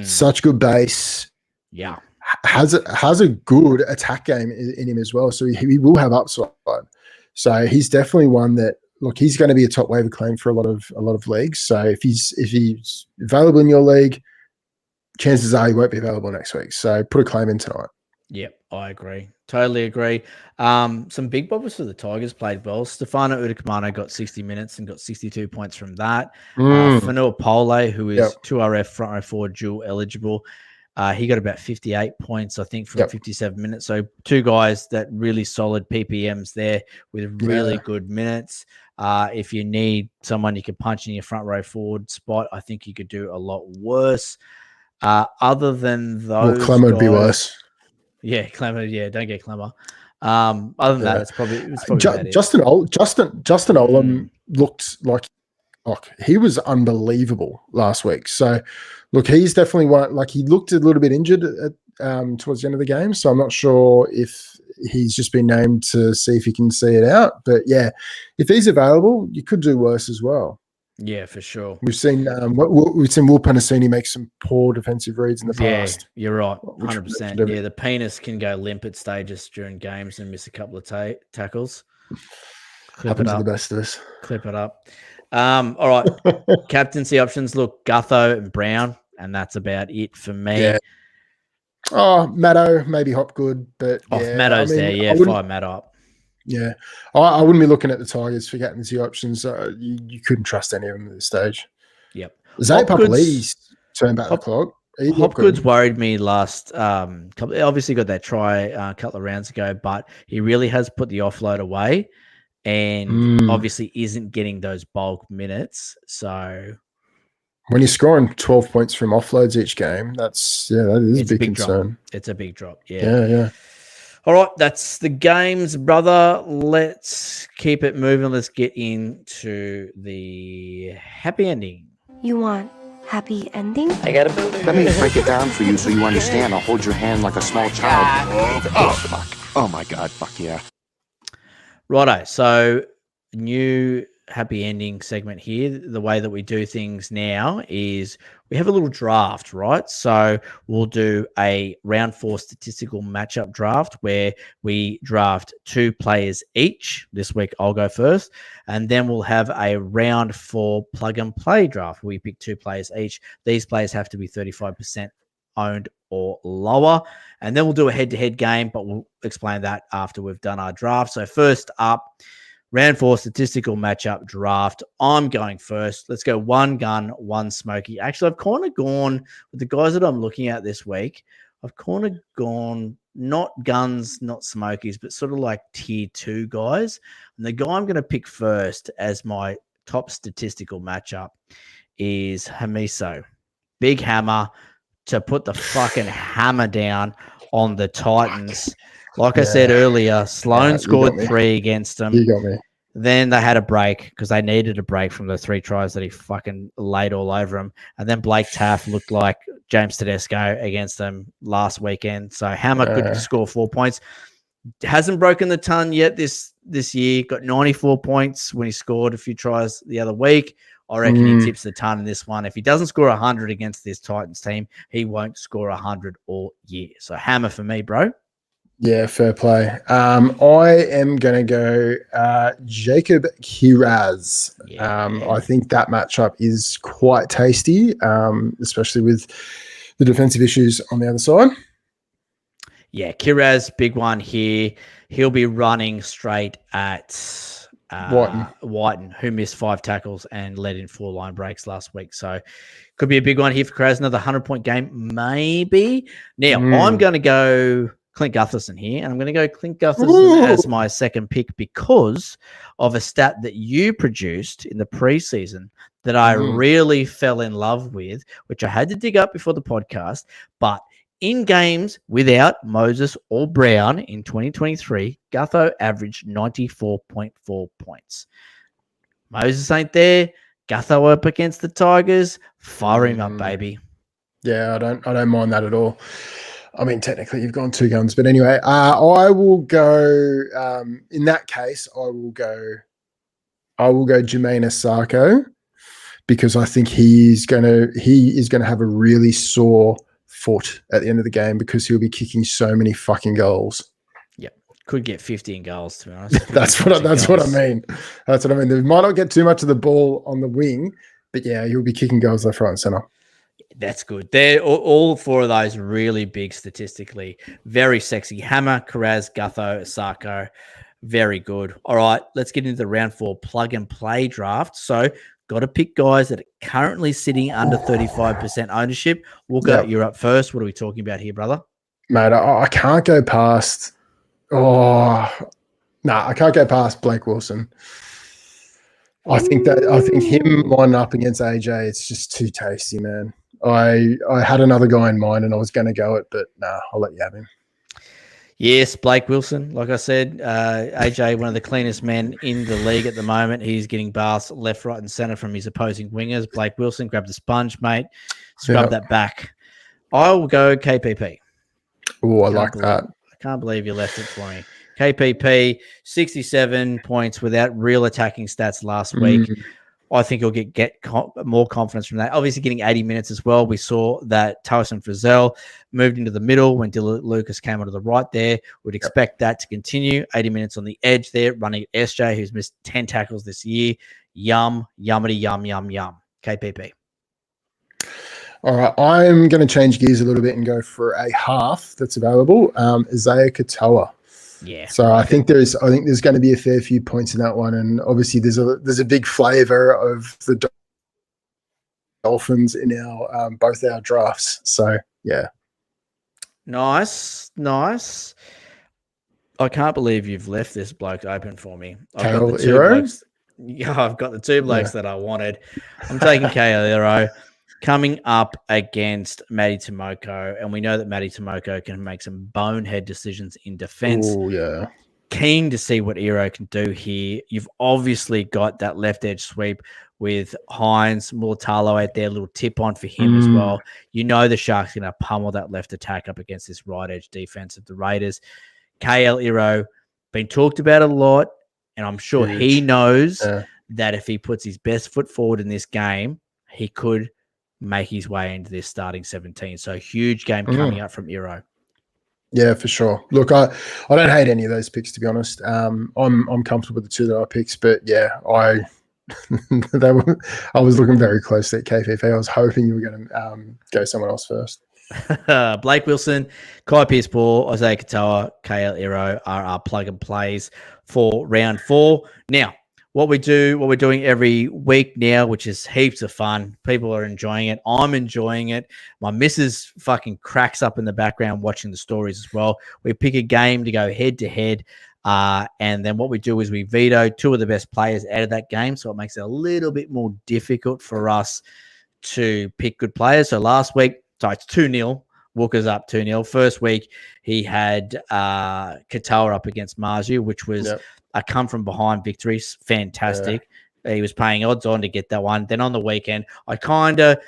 Such good base. Yeah. Has a good attack game in him as well. So he will have upside. So he's definitely one that he's going to be a top waiver claim for a lot of leagues. So if he's available in your league, chances are he won't be available next week. So put a claim in tonight. Yep, I agree. Totally agree. Some big bobbers for the Tigers played well. Stefano Udikamano got 60 minutes and got 62 points from that. Fanua Pole, who is 2RF front row forward dual eligible, he got about 58 points, I think, from 57 minutes. So two guys that really solid PPMs there with really good minutes. If you need someone you can punch in your front row forward spot, I think you could do a lot worse. Other than those, Clemmer would be worse. Yeah, Clemmer. Yeah, don't get Clemmer. Other than that, it's probably about it. Justin Olam looked like he was unbelievable last week. So, look, he's definitely one. Like he looked a little bit injured towards the end of the game. So I'm not sure if he's just been named to see if he can see it out. But yeah, if he's available, you could do worse as well. Yeah, for sure. We've seen Will Panasini make some poor defensive reads in the past. Yeah, you're right, 100%. Yeah, the penis can go limp at stages during games and miss a couple of tackles. Happens to the best of us. Clip it up. All right, captaincy options. Look, Gutho and Brown, and that's about it for me. Yeah. Oh, Maddo, maybe Hopgood, but Maddo's there. Yeah, fire Maddo up. Yeah, I wouldn't be looking at the Tigers for captaincy options. You couldn't trust any of them at this stage. Yep. Zay Papali's turned back the clock. Hopgood's worried me last couple. Obviously, got that try a couple of rounds ago, but he really has put the offload away, and obviously isn't getting those bulk minutes. So when you're scoring 12 points from offloads each game, that is a big concern. Drop. It's a big drop. Yeah. All right, that's the games, brother. Let's keep it moving. Let's get into the happy ending. You want happy ending? Let me break it down for you so you understand. I'll hold your hand like a small child. Oh, fuck. Oh, my God. Fuck yeah. Righto. So, new happy ending segment here. The way that we do things now is we have a little draft, right? So we'll do a round 4 statistical matchup draft where we draft 2 players each. This week I'll go first. And then we'll have a round 4 plug and play draft where we pick 2 players each. These players have to be 35% owned or lower. And then we'll do a head-to-head game, but we'll explain that after we've done our draft. So first up, round 4 statistical matchup draft. I'm going first. Let's go 1 gun, 1 smoky. Actually, I've kind of gone with the guys that I'm looking at this week. I've kind of gone not guns, not smokies, but sort of like tier 2 guys. And the guy I'm going to pick first as my top statistical matchup is Hamiso. Big hammer to put the fucking hammer down on the Titans. Like I said earlier, Sloan scored 3 against them. You got me. Then they had a break because they needed a break from the 3 tries that he fucking laid all over them. And then Blake Taft looked like James Tedesco against them last weekend. So Hammer could score 4 points. Hasn't broken the ton yet this year. Got 94 points when he scored a few tries the other week. I reckon he tips the ton in this one. If he doesn't score 100 against this Titans team, he won't score 100 all year. So Hammer for me, bro. Yeah, fair play. I am going to go Jacob Kiraz. I think that matchup is quite tasty, especially with the defensive issues on the other side. Yeah, Kiraz, big one here. He'll be running straight at Whiten, who missed 5 tackles and led in 4 line breaks last week. So could be a big one here for Kiraz. Another 100-point game, maybe. Now, I'm going to go Clint Gutherson here, and I'm going to go Clint Gutherson as my second pick because of a stat that you produced in the preseason that I really fell in love with, which I had to dig up before the podcast. But in games without Moses or Brown in 2023, Gutho averaged 94.4 points. Moses ain't there. Gutho up against the Tigers. Fire him up, baby. Yeah, I don't mind that at all. I mean, technically, you've gone 2 guns, but anyway, I will go. In that case, I will go Jermaine Asako because I think he is going to have a really sore foot at the end of the game because he'll be kicking so many fucking goals. Yeah, could get 15 goals to be honest. That's what I mean. That's what I mean. They might not get too much of the ball on the wing, but yeah, he'll be kicking goals left, right, and center. That's good. They're all 4 of those really big statistically. Very sexy. Hammer, Kiraz, Gutho, Asako. Very good. All right, let's get into the round 4 plug and play draft. So got to pick guys that are currently sitting under 35% ownership. Walker, you're up first. What are we talking about here, brother? Mate, I can't go past. I can't go past Blake Wilson. I think him lining up against AJ, it's just too tasty, man. I had another guy in mind and I was going to go it, but I'll let you have him. Yes, Blake Wilson. Like I said, AJ, one of the cleanest men in the league at the moment. He's getting baths left, right, and center from his opposing wingers. Blake Wilson, grab the sponge, mate. Scrub that back. I will go KPP. Oh, I like that. I can't believe you left it for me. KPP, 67 points without real attacking stats last week. I think he'll get more confidence from that. Obviously, getting 80 minutes as well. We saw that Tosin Frizzell moved into the middle when Dylan Lucas came onto the right there. We'd expect that to continue. 80 minutes on the edge there, running at SJ, who's missed 10 tackles this year. Yum, yummity, yum, yum, yum. KPP. All right, I'm going to change gears a little bit and go for a half that's available. Isaiah Katoa. Yeah. So I think there's going to be a fair few points in that one, and obviously there's a big flavour of the Dolphins in our both our drafts. So yeah. Nice. I can't believe you've left this bloke open for me. I've got the 2 blokes that I wanted. I'm taking KL Hero. coming up against Matty Tomoko, and we know that Matty Tomoko can make some bonehead decisions in defense. Oh, yeah. Keen to see what Ero can do here. You've obviously got that left edge sweep with Hines, Mulatalo out there, a little tip on for him as well. You know the Sharks are going to pummel that left attack up against this right edge defense of the Raiders. KL Ero, been talked about a lot, and I'm sure he knows that if he puts his best foot forward in this game, he could make his way into this starting 17. So huge game coming up from Ero. Yeah, for sure. Look, I don't hate any of those picks, to be honest. I'm comfortable with the two that I picked, but yeah, I was looking very closely at KPP. I was hoping you were going to go someone else first. Blake Wilson, Kai Pearce-Paul, Isaiah Katoa, KL Ero are our plug and plays for round 4. Now, what we're doing every week now, which is heaps of fun. People are enjoying it. I'm enjoying it. My missus fucking cracks up in the background watching the stories as well. We pick a game to go head to head. And then what we do is we veto 2 of the best players out of that game. So it makes it a little bit more difficult for us to pick good players. So last week, it's 2-0. Walker's up 2-0. First week, he had Katoa up against Marju, which was a come from behind victory. Fantastic. Yeah. He was paying odds on to get that one. Then on the weekend, I tried to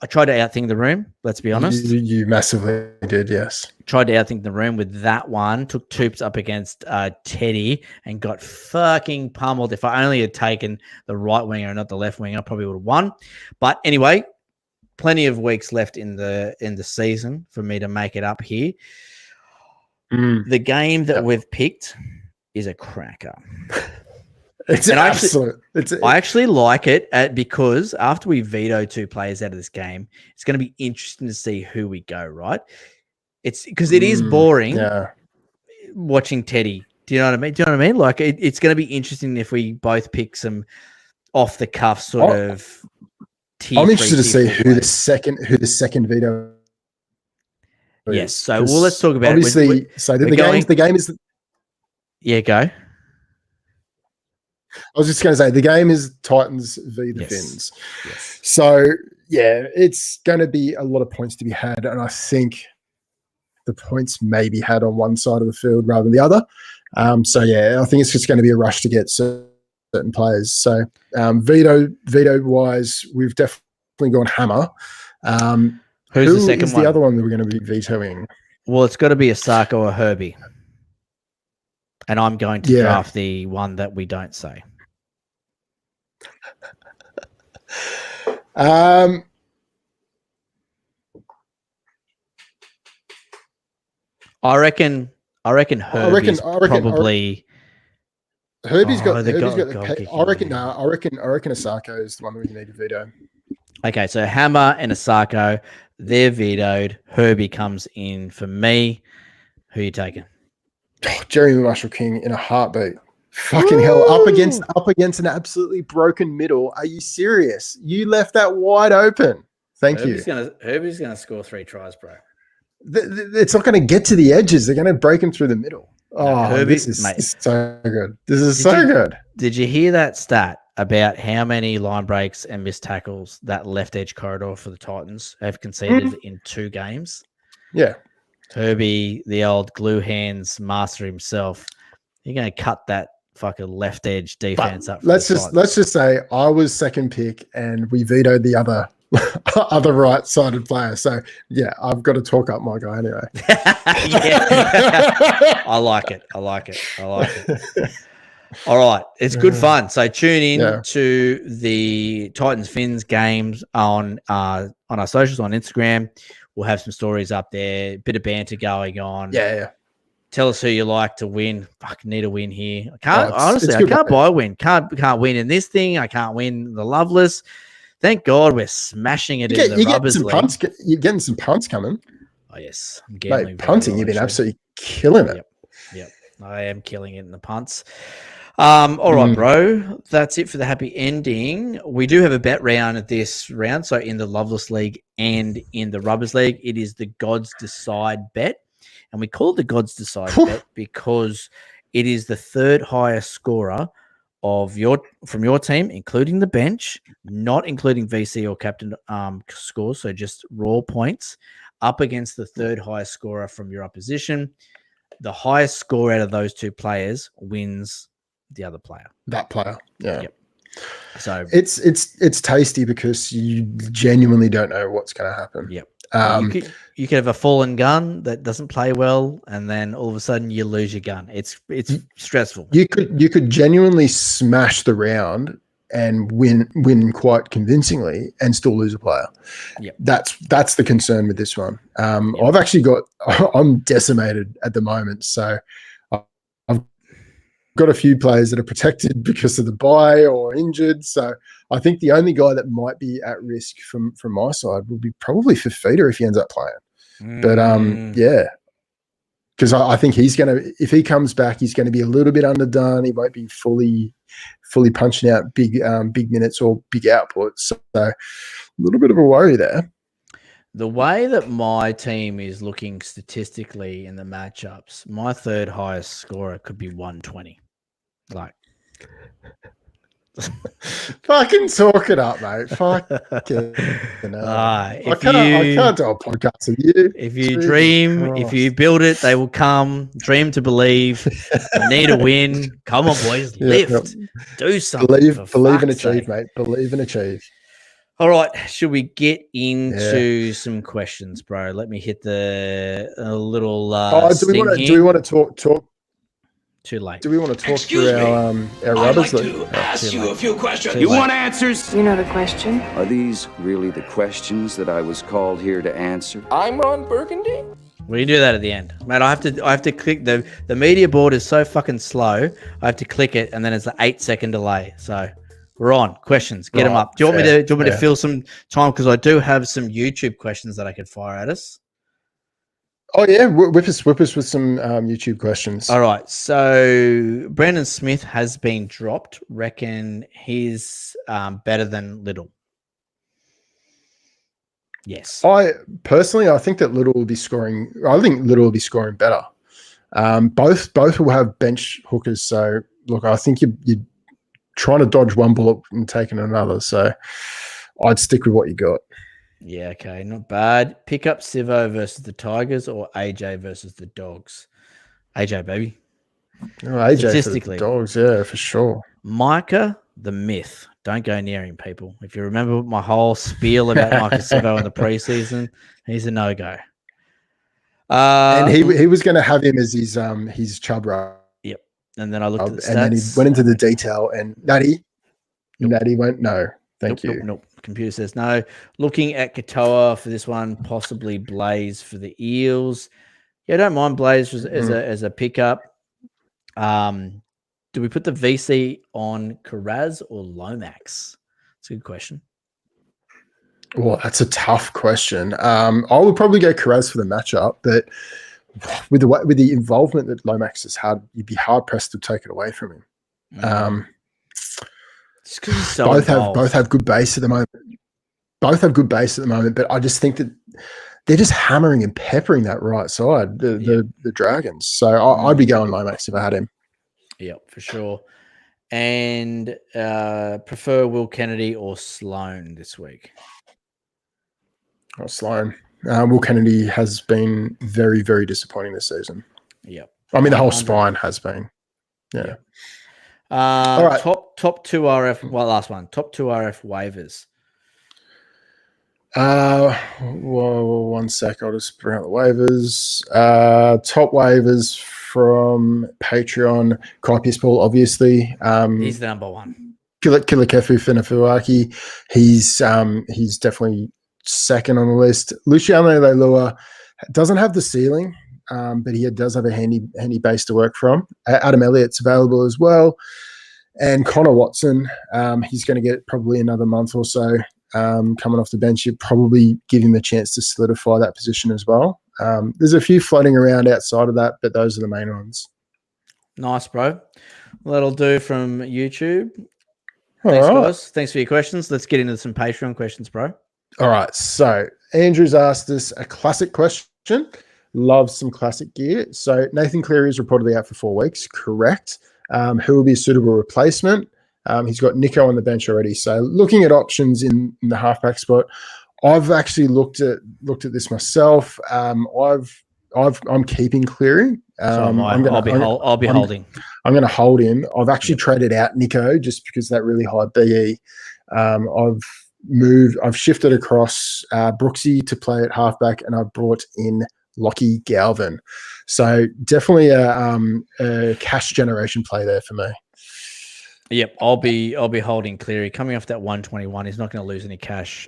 outthink the room. Let's be honest. You massively did, yes. Tried to outthink the room with that one. Took Toops up against Teddy and got fucking pummeled. If I only had taken the right winger and not the left winger, I probably would have won. But anyway, plenty of weeks left in the season for me to make it up here. The game that we've picked is a cracker. I actually like it because after we veto 2 players out of this game, it's going to be interesting to see who we go, right? It's because it is boring watching Teddy. Do you know what I mean? Like it's going to be interesting if we both pick some off the cuff sort of. I'm interested to see who the second veto is. Yes. So let's talk about obviously. The game is. Yeah, go. I was just going to say the game is Titans v the Finns. Yes. So yeah, it's going to be a lot of points to be had, and I think the points may be had on one side of the field rather than the other. So yeah, I think it's just going to be a rush to get certain players. So veto wise, we've definitely gone Hammer. Who's the second one? The other one that we're going to be vetoing? Well, it's got to be a Sako or Herbie. And I'm going to draft the one that we don't say. I reckon Herbie's probably. Herbie's got the. I reckon Asako is the one that we need to veto. Okay, so Hammer and Asako, they're vetoed. Herbie comes in for me. Who are you taking? Oh, Jeremy Marshall King in a heartbeat. Fucking hell, up against an absolutely broken middle. Are you serious? You left that wide open. Thank you. Herbie's gonna score 3 tries, bro. It's not going to get to the edges. They're going to break him through the middle. This is so good. This is so good. Did you hear that stat about how many line breaks and missed tackles that left edge corridor for the Titans have conceded in 2 games? Yeah. Herbie, the old glue hands master himself, you're going to cut that fucking left edge defense up. Let's just say I was second pick and we vetoed the other right-sided player. So yeah, I've got to talk up my guy anyway. I like it. All right, it's good fun. So tune in to the Titans Finns games on our socials on Instagram. We'll have some stories up there, bit of banter going on. Yeah. Tell us who you like to win. Fuck, need a win here. I can't buy a win. Can't win in this thing. I can't win the Loveless. Thank God we're smashing it in the Rubbers League. You're getting some punts coming. Oh, yes. I'm gambling. Mate, punting, you've been absolutely killing it. Yep. I am killing it in the punts. All right, bro. That's it for the happy ending. We do have a bet round at this round. So in the Loveless League and in the Rubbers League, it is the Gods Decide bet. And we call it the Gods Decide bet because it is the third highest scorer from your team, including the bench, not including VC or captain scores, so just raw points, up against the third highest scorer from your opposition. The highest score out of those two players wins the other player. That player. Yeah. Yep. So it's tasty because you genuinely don't know what's going to happen. Yep. You could have a fallen gun that doesn't play well, and then all of a sudden you lose your gun. It's stressful. You could genuinely smash the round and win quite convincingly and still lose a player. Yep. That's the concern with this one. I've actually I'm decimated at the moment, so I've got a few players that are protected because of the bye or injured. So I think the only guy that might be at risk from my side will be probably Fafita if he ends up playing. But yeah, because I think if he comes back, he's going to be a little bit underdone. He won't be fully punching out big minutes or big outputs. So a little bit of a worry there. The way that my team is looking statistically in the matchups, my third highest scorer could be 120. Like, fucking talk it up, mate. Fuck it. I can't do a podcast with you. If you dream, if you build it, they will come. Dream to believe. You need a win. Come on, boys. Lift. Do something. Believe and achieve, mate. Believe and achieve. All right. Should we get into some questions, bro? Let me hit a little. Do we want to talk? Too late. Do we want to talk through our rubbers? I'd like to ask you a few questions. You want answers? You know the question. Are these really the questions that I was called here to answer? I'm Ron Burgundy. We can do that at the end, mate. I have to click the media board is so fucking slow. I have to click it, and then it's an 8-second delay. So we're on questions. Get them up. Do you want me to fill some time because I do have some YouTube questions that I could fire at us. Oh yeah, whip us with some YouTube questions. All right, so Brandon Smith has been dropped. Reckon he's better than Little. Yes. I think that Little will be scoring. I think Little will be scoring better. Both will have bench hookers. So look, I think you're trying to dodge one bullet and taking another. So I'd stick with what you got. Yeah, okay, not bad. Pick up Sivo versus the Tigers or AJ versus the Dogs. AJ, baby. Oh, AJ statistically, for the Dogs, yeah, for sure. Micah, the myth. Don't go near him, people. If you remember my whole spiel about Micah Sivo in the preseason, he's a no-go. And he was going to have him as his chub run. Yep. And then I looked at the stats. And then he went into the detail, and Natty went, no, thank you. Nope. Computer says no. Looking at Katoa for this one, possibly Blaze for the Eels. Yeah, I don't mind Blaze as a pickup. Do we put the VC on Carraz or Lomax? That's a good question. Well, that's a tough question. I would probably go Carraz for the matchup, but with the involvement that Lomax has had, you'd be hard pressed to take it away from him. Both have good base at the moment. But I just think that they're just hammering and peppering that right side, the Dragons. So I'd be going Lomax if I had him. Yeah, for sure. And prefer Will Kennedy or Sloan this week? Oh, Sloan. Will Kennedy has been very, very disappointing this season. Yep. I mean, the whole spine has been. Yeah. All right. Top 2 RF. Well, last one. Top 2 RF waivers. One sec. I'll just bring out the waivers. Top waivers from Patreon. Kai Pispel, obviously. He's the number one. Kilakefu Fenafuaki. He's definitely second on the list. Luciano Leilua doesn't have the ceiling. But he does have a handy base to work from. Adam Elliott's available as well. And Connor Watson, he's going to get probably another month or so coming off the bench. You'd probably give him a chance to solidify that position as well. There's a few floating around outside of that, but those are the main ones. Nice, bro. Well, that'll do from YouTube. Thanks, guys. Thanks for your questions. Let's get into some Patreon questions, bro. All right. So Andrew's asked us a classic question. Loves some classic gear. So Nathan Cleary is reportedly out for 4 weeks. Correct. who will be a suitable replacement. He's got Nico on the bench already. So looking at options in the halfback spot, I've actually looked at this myself. I'm keeping Cleary. I'll be holding. I'm going to hold him. I've actually traded out Nico just because that really high BE. I've shifted across Brooksy to play at halfback, and I've brought in Lockie Galvin. So definitely a cash generation play there for me. Yep, I'll be holding Cleary. Coming off that 121, he's not going to lose any cash.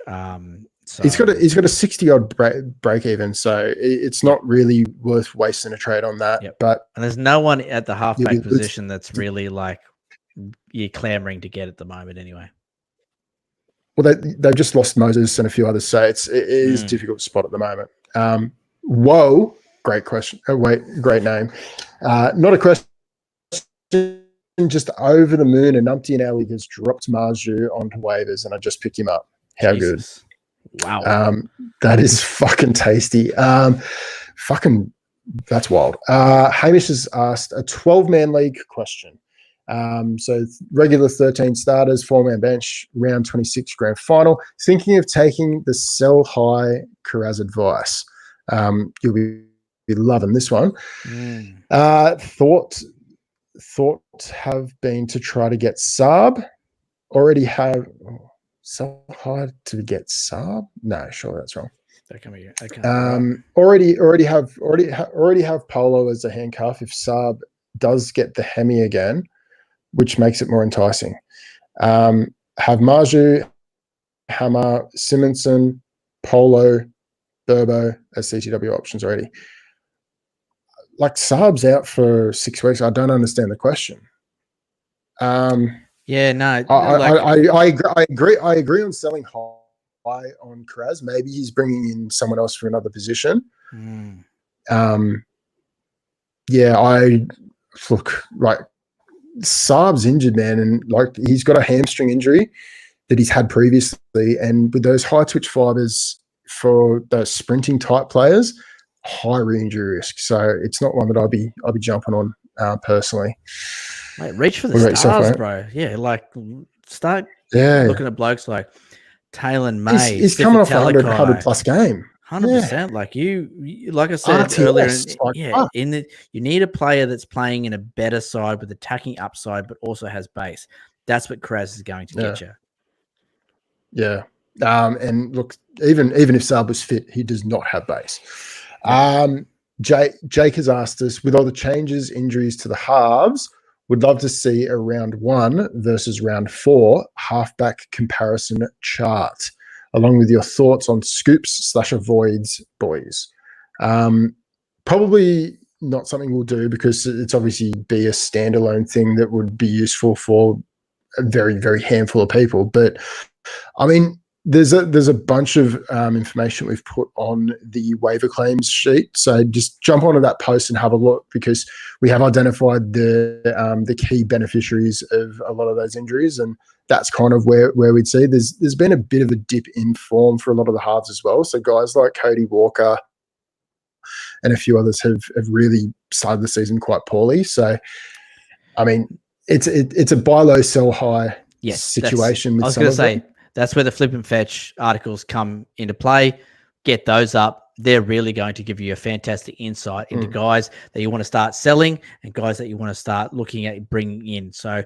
So he's got a 60 odd break even, so it's not really worth wasting a trade on that. Yep. But and there's no one at the halfback position that's really like you're clamoring to get at the moment anyway. Well, they've just lost Moses and a few others, so it is a difficult spot at the moment. Whoa, great question. Oh, wait, great name. Not a question. Just over the moon, and Numpty and Ali has dropped Marju onto waivers, and I just picked him up. How Jesus. good! Wow, that is fucking tasty. That's wild. Hamish has asked a 12-man league question. So regular 13 starters, 4-man bench, round 26 grand final. Thinking of taking the sell high Karaz advice. You'll be loving this one. Thoughts have been to try to get Saab. Already have sell high to get Saab. No, sure that's wrong. Already have Polo as a handcuff if Saab does get the Hemi again, which makes it more enticing. Have Marju, Hammer, Simonson, Polo, Burbo as CTW options already. Like Saab's out for 6 weeks. I don't understand the question. Yeah, no. I agree on selling high on Kraz. Maybe he's bringing in someone else for another position. Saab's injured, man, and like he's got a hamstring injury that he's had previously, and with those high twitch fibers for those sprinting type players, high re-injury risk. So it's not one that I'll be jumping on personally. Mate, reach for the stars, bro. Yeah, like start looking at blokes like Taylor May. He's coming off a 100 plus game. 100%. Like you, like I said RTS, earlier, you need a player that's playing in a better side with attacking upside, but also has base. That's what Kraz is going to get you. Yeah. And look, even if Saab was fit, he does not have base. Jake has asked us, with all the changes, injuries to the halves, would love to see a round 1 versus round 4 halfback comparison chart, along with your thoughts on scoops/avoids, boys. Probably not something we'll do because it's obviously be a standalone thing that would be useful for a very, very handful of people. But I mean, there's a bunch of information we've put on the waiver claims sheet. So just jump onto that post and have a look, because we have identified the key beneficiaries of a lot of those injuries, and that's kind of where we'd see there's been a bit of a dip in form for a lot of the halves as well. So guys like Cody Walker and a few others have really started the season quite poorly. So I mean, it's a buy low, sell high situation. I was going to say, that's where the flip and fetch articles come into play. Get those up. They're really going to give you a fantastic insight into guys that you want to start selling and guys that you want to start looking at bringing in. So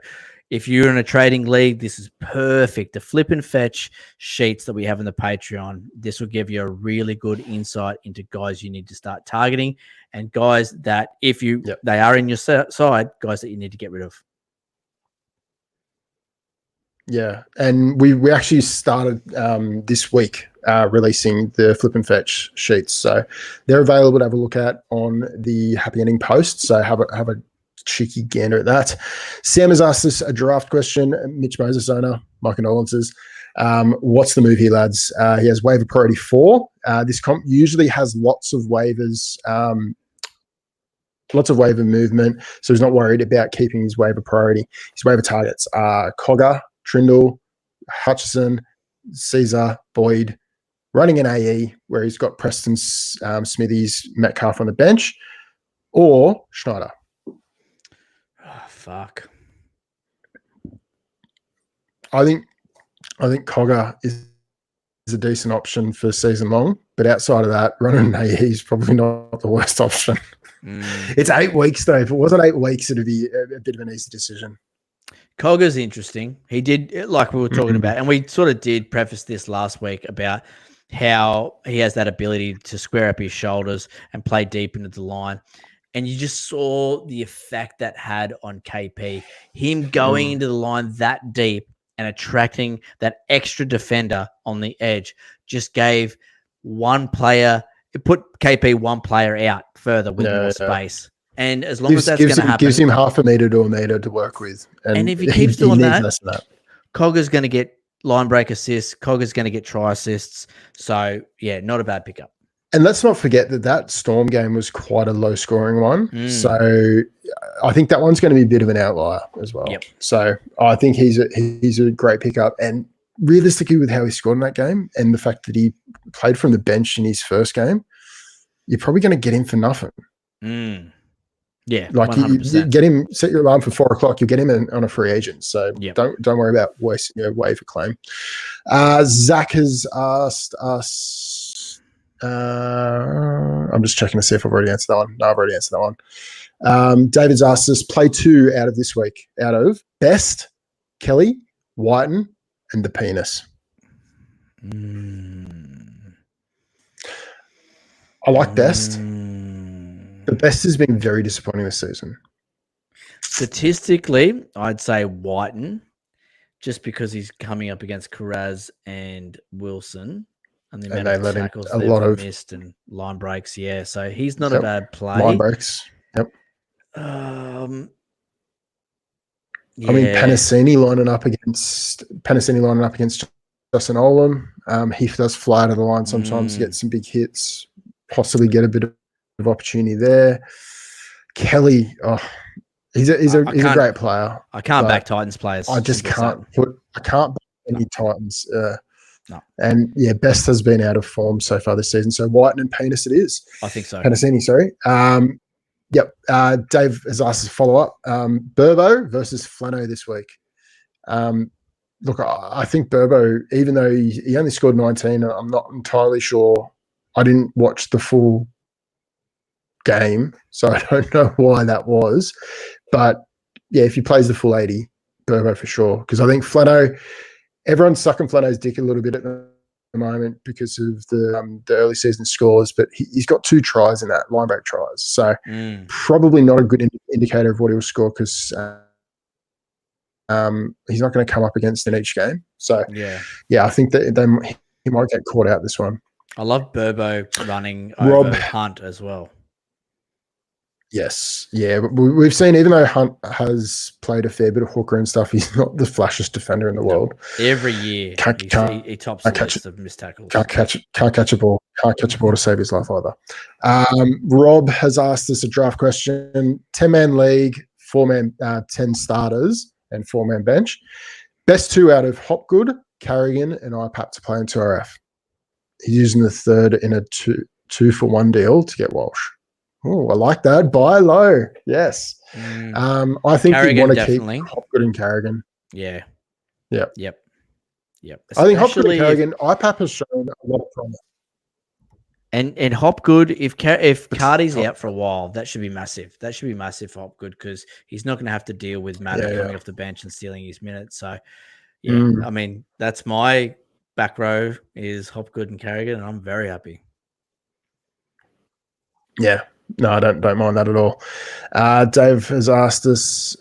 if you're in a trading league, this is perfect. The flip and fetch sheets that we have in the Patreon, this will give you a really good insight into guys you need to start targeting and guys that if they are in your side, guys that you need to get rid of. Yeah, and we actually started this week releasing the flip and fetch sheets, so they're available to have a look at on the Happy Ending post. So have a cheeky gander at that. Sam has asked us a draft question. Mitch Moses owner Mike Nolan says, "What's the move here, lads?" He has waiver priority 4. This comp usually has lots of waivers. Lots of waiver movement, so he's not worried about keeping his waiver priority. His waiver targets are Cogger, Trindle, Hutchison, Caesar, Boyd, running an AE where he's got Preston, Smithies, Metcalf on the bench, or Schneider. fuck. I think Cogger is a decent option for season long, but outside of that, running an AE is probably not the worst option. It's 8 weeks though. If it wasn't 8 weeks, it'd be a bit of an easy decision. Cogger's interesting. He did, like we were talking about, and we sort of did preface this last week about how he has that ability to square up his shoulders and play deep into the line. And you just saw the effect that had on KP. Him going into the line that deep and attracting that extra defender on the edge just gave one player, it put KP one player out further with more space. And as long as that's going to happen, gives him half a meter to a meter to work with. And if he keeps doing that, Cogger's going to get line break assists. Cogger's going to get try assists. So, yeah, not a bad pickup. And let's not forget that Storm game was quite a low-scoring one. So I think that one's going to be a bit of an outlier as well. Yep. So I think he's a great pickup. And realistically, with how he scored in that game and the fact that he played from the bench in his first game, you're probably going to get him for nothing. Yeah, like you get him, set your alarm for 4 o'clock. You get him on a free agent. So don't worry about wasting your waiver claim. Zach has asked us. I'm just checking to see if I've already answered that one. No, I've already answered that one. David's asked us play 2 out of this week. Out of Best, Kelly, Whiten, and the penis. I like Best. The Best has been very disappointing this season. Statistically, I'd say Whiten, just because he's coming up against Carraz and Wilson. And the amount of tackles they've missed and line breaks, yeah. So he's not a bad play. Line breaks, yep. Yeah. I mean, Panasini lining up against Justin Olam. He does fly to the line sometimes to get some big hits, possibly get a bit of opportunity there. Kelly, he's a great player. I can't back Titans players. I just can't back any Titans. No. And yeah, Best has been out of form so far this season. So Whiten and Penis it is. I think so. Panasini, sorry. Yep. Dave has asked us to follow up. Burbo versus Flano this week. Look, I think Burbo, even though he only scored 19, I'm not entirely sure. I didn't watch the full game, so I don't know why that was. But yeah, if he plays the full 80, Burbo for sure. Because I think Flano, everyone's sucking Flano's dick a little bit at the moment because of the early season scores, but he's got 2 tries in that, line break tries. So probably not a good indicator of what he'll score because he's not going to come up against in each game. So yeah, I think that he might get caught out this one. I love Burbo running over Hunt as well. Yes. Yeah. But we've seen, even though Hunt has played a fair bit of hooker and stuff, he's not the flashiest defender in the world. Every year, he tops the list of missed tackles. Can't catch a ball. Can't catch a ball to save his life either. Rob has asked us a draft question. 10-man league, 4-man, 10 starters and 4-man bench. Best 2 out of Hopgood, Carrigan, and IPAP to play in 2RF. He's using the 3rd in a 2-for-1 deal to get Walsh. Oh, I like that. Buy low. Yes. I think you want to keep Hopgood and Carrigan. Yeah. Yep. Especially I think Hopgood and Carrigan, IPAP has shown a lot of promise. And Hopgood, if Cardi's out for a while, that should be massive. That should be massive for Hopgood because he's not going to have to deal with Madden coming off the bench and stealing his minutes. So, yeah, I mean, that's my back row is Hopgood and Carrigan, and I'm very happy. Yeah. No, I don't mind that at all. Dave has asked us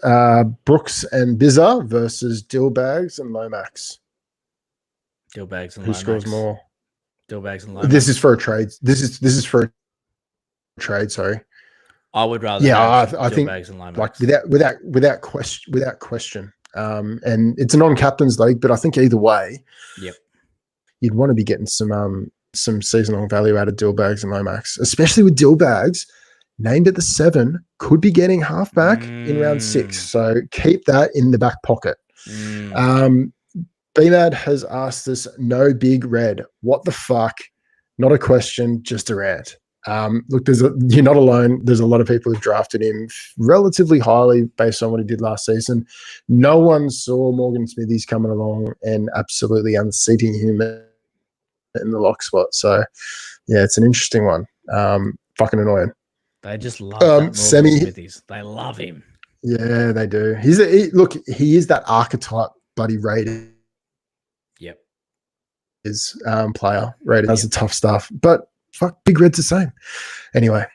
Brooks and Bizza versus Dillbags and Lomax. Dillbags and Who Lomax. scores more? Dillbags and Lomax. This is for a trade. This is for a trade. Sorry. I would rather. I think Dillbags and Lomax. Like without question. And it's a non-captain's league, but I think either way, you'd want to be getting some season-long value out of Dillbags and Lomax, especially with Dillbags named at the 7, could be getting halfback in round 6. So keep that in the back pocket. BMAD has asked us, no Big Red. What the fuck? Not a question, just a rant. Look, you're not alone. There's a lot of people who drafted him relatively highly based on what he did last season. No one saw Morgan Smithies coming along and absolutely unseating him in the lock spot. So, yeah, it's an interesting one. Fucking annoying. They just love that Morgan Smithies. They love him. Yeah, they do. He is that archetype bloody rated. Yep. Player rated does the tough stuff, but fuck, Big Red's the same. Anyway,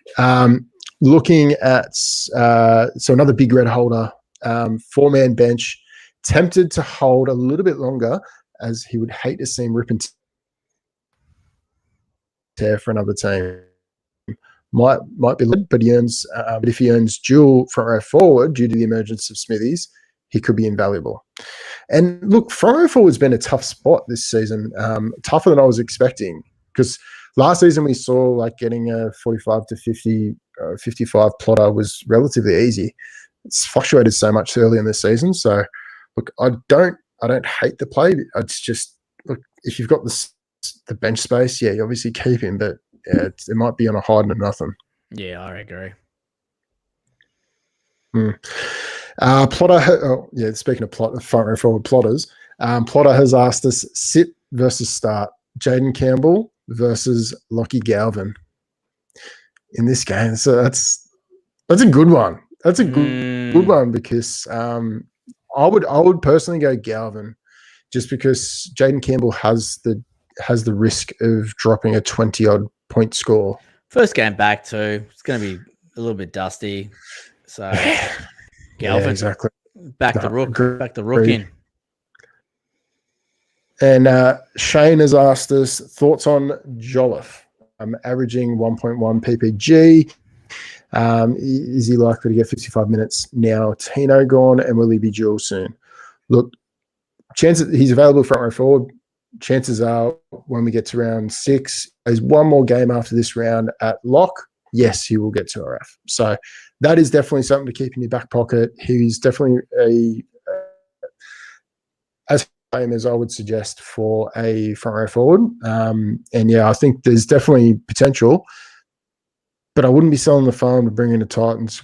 looking at so another Big Red holder, 4-man bench, tempted to hold a little bit longer as he would hate to see him rip and tear for another team. Might be, but he earns. But if he earns dual front row forward due to the emergence of Smithies, he could be invaluable. And look, front row forward's been a tough spot this season, tougher than I was expecting. Because last season we saw like getting a 45 to 50, 55 plotter was relatively easy. It's fluctuated so much early in the season. So look, I don't hate the play. It's just, look, if you've got the bench space, yeah, you obviously keep him, but yeah, it might be on a hide and nothing. Yeah, I agree. Plotter. Speaking of front row forward plotters, Plotter has asked us sit versus start. Jaden Campbell versus Lockie Galvin in this game. So that's a good one. That's a good one because I would personally go Galvin just because Jaden Campbell has the risk of dropping a 20-odd point score. First game back too. It's going to be a little bit dusty. So Galvin, yeah, exactly. Back the rook in. And Shane has asked us thoughts on Jolliffe. Averaging 1.1 PPG. Is he likely to get 55 minutes now? Tino gone, and will he be dual soon? Look, chances he's available front row forward. Chances are when we get to round 6, there's one more game after this round at lock. Yes, he will get to RF. So that is definitely something to keep in your back pocket. He's definitely as same as I would suggest for a front row forward. And yeah, I think there's definitely potential, but I wouldn't be selling the farm to bring in a Titans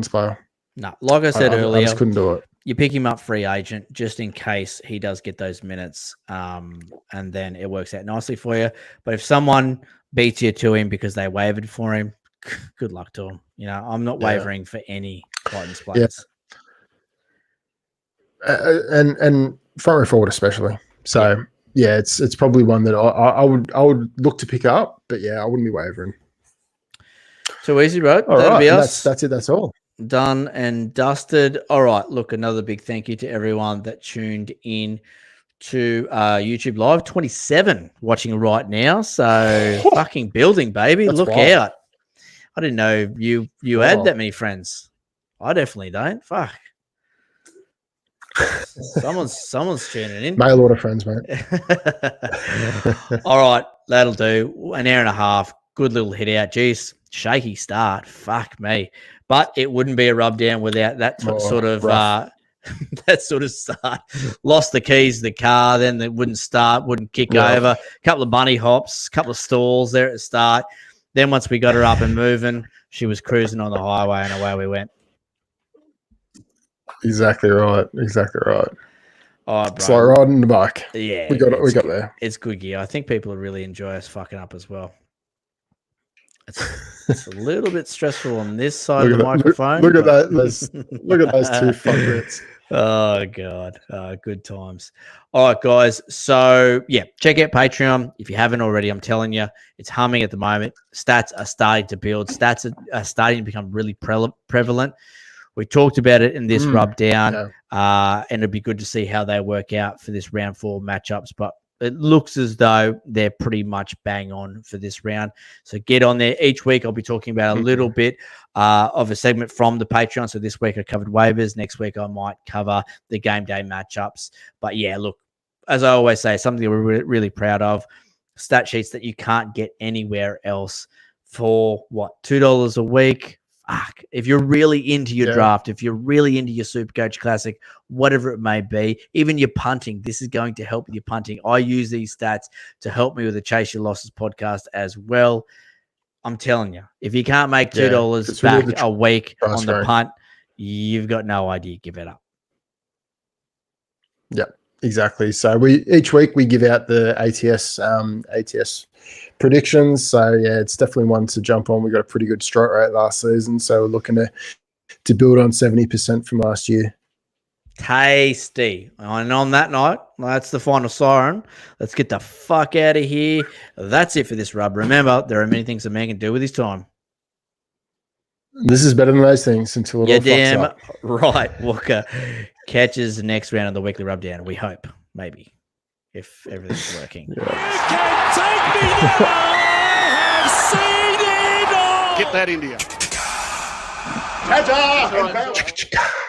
player. No, like I said earlier, I just couldn't do it. You pick him up free agent just in case he does get those minutes, and then it works out nicely for you. But if someone beats you to him because they wavered for him, good luck to him. You know, I'm not wavering for any Titans players. Yeah. And front row forward especially. So yeah, it's probably one that I would look to pick up, but yeah, I wouldn't be wavering. Too easy, bro. All That'll right, be us. That's it. That's all. Done and dusted. All right. Look, another big thank you to everyone that tuned in to YouTube Live. 27 watching right now. So fucking building, baby. Look out. I didn't know you had that many friends. I definitely don't. Fuck. Someone's tuning in. Mail order friends, mate. All right. That'll do. An hour and a half. Good little hit out. Jeez. Shaky start. Fuck me. But it wouldn't be a rub down without that sort of that sort of start. Lost the keys to the car, then it wouldn't start, wouldn't kick over. A couple of bunny hops, a couple of stalls there at the start. Then once we got her up and moving, she was cruising on the highway and away we went. Exactly right. All right, bro. It's like riding the bike. Yeah. We got there. It's good gear. I think people really enjoy us fucking up as well. It's a little bit stressful on this side of the microphone. Look at that. Look at those two fuckrits. Oh, God. Good times. All right, guys. So, yeah, check out Patreon. If you haven't already, I'm telling you, it's humming at the moment. Stats are starting to build. Stats are starting to become really prevalent. We talked about it in this rub down, and it'd be good to see how they work out for this round 4 matchups. But it looks as though they're pretty much bang on for this round. So get on there. Each week I'll be talking about a little bit of a segment from the Patreon. So this week I covered waivers. Next week I might cover the game day matchups. But yeah, look, as I always say, something we're really proud of. Stat sheets that you can't get anywhere else for, $2 a week? Fuck. If you're really into your draft, if you're really into your Supercoach Classic, whatever it may be, even your punting, this is going to help with your punting. I use these stats to help me with the Chase Your Losses podcast as well. I'm telling you, if you can't make $2 it's back really a week price on the range. punt, you've got no idea. Give it up. Yeah, exactly. So each week we give out the ATS predictions. So yeah, it's definitely one to jump on. We got a pretty good strike rate last season, so we're looking to build on 70% from last year. Tasty. And on that night, that's the final siren. Let's get the fuck out of here. That's it for this rub. Remember, there are many things a man can do with his time. This is better than those things until it all fucks up. Right, Walker. Catches the next round of the weekly rub down. We hope, maybe, if everything's working. You can take me now. I have seen it all. Get that India. Ta-ta!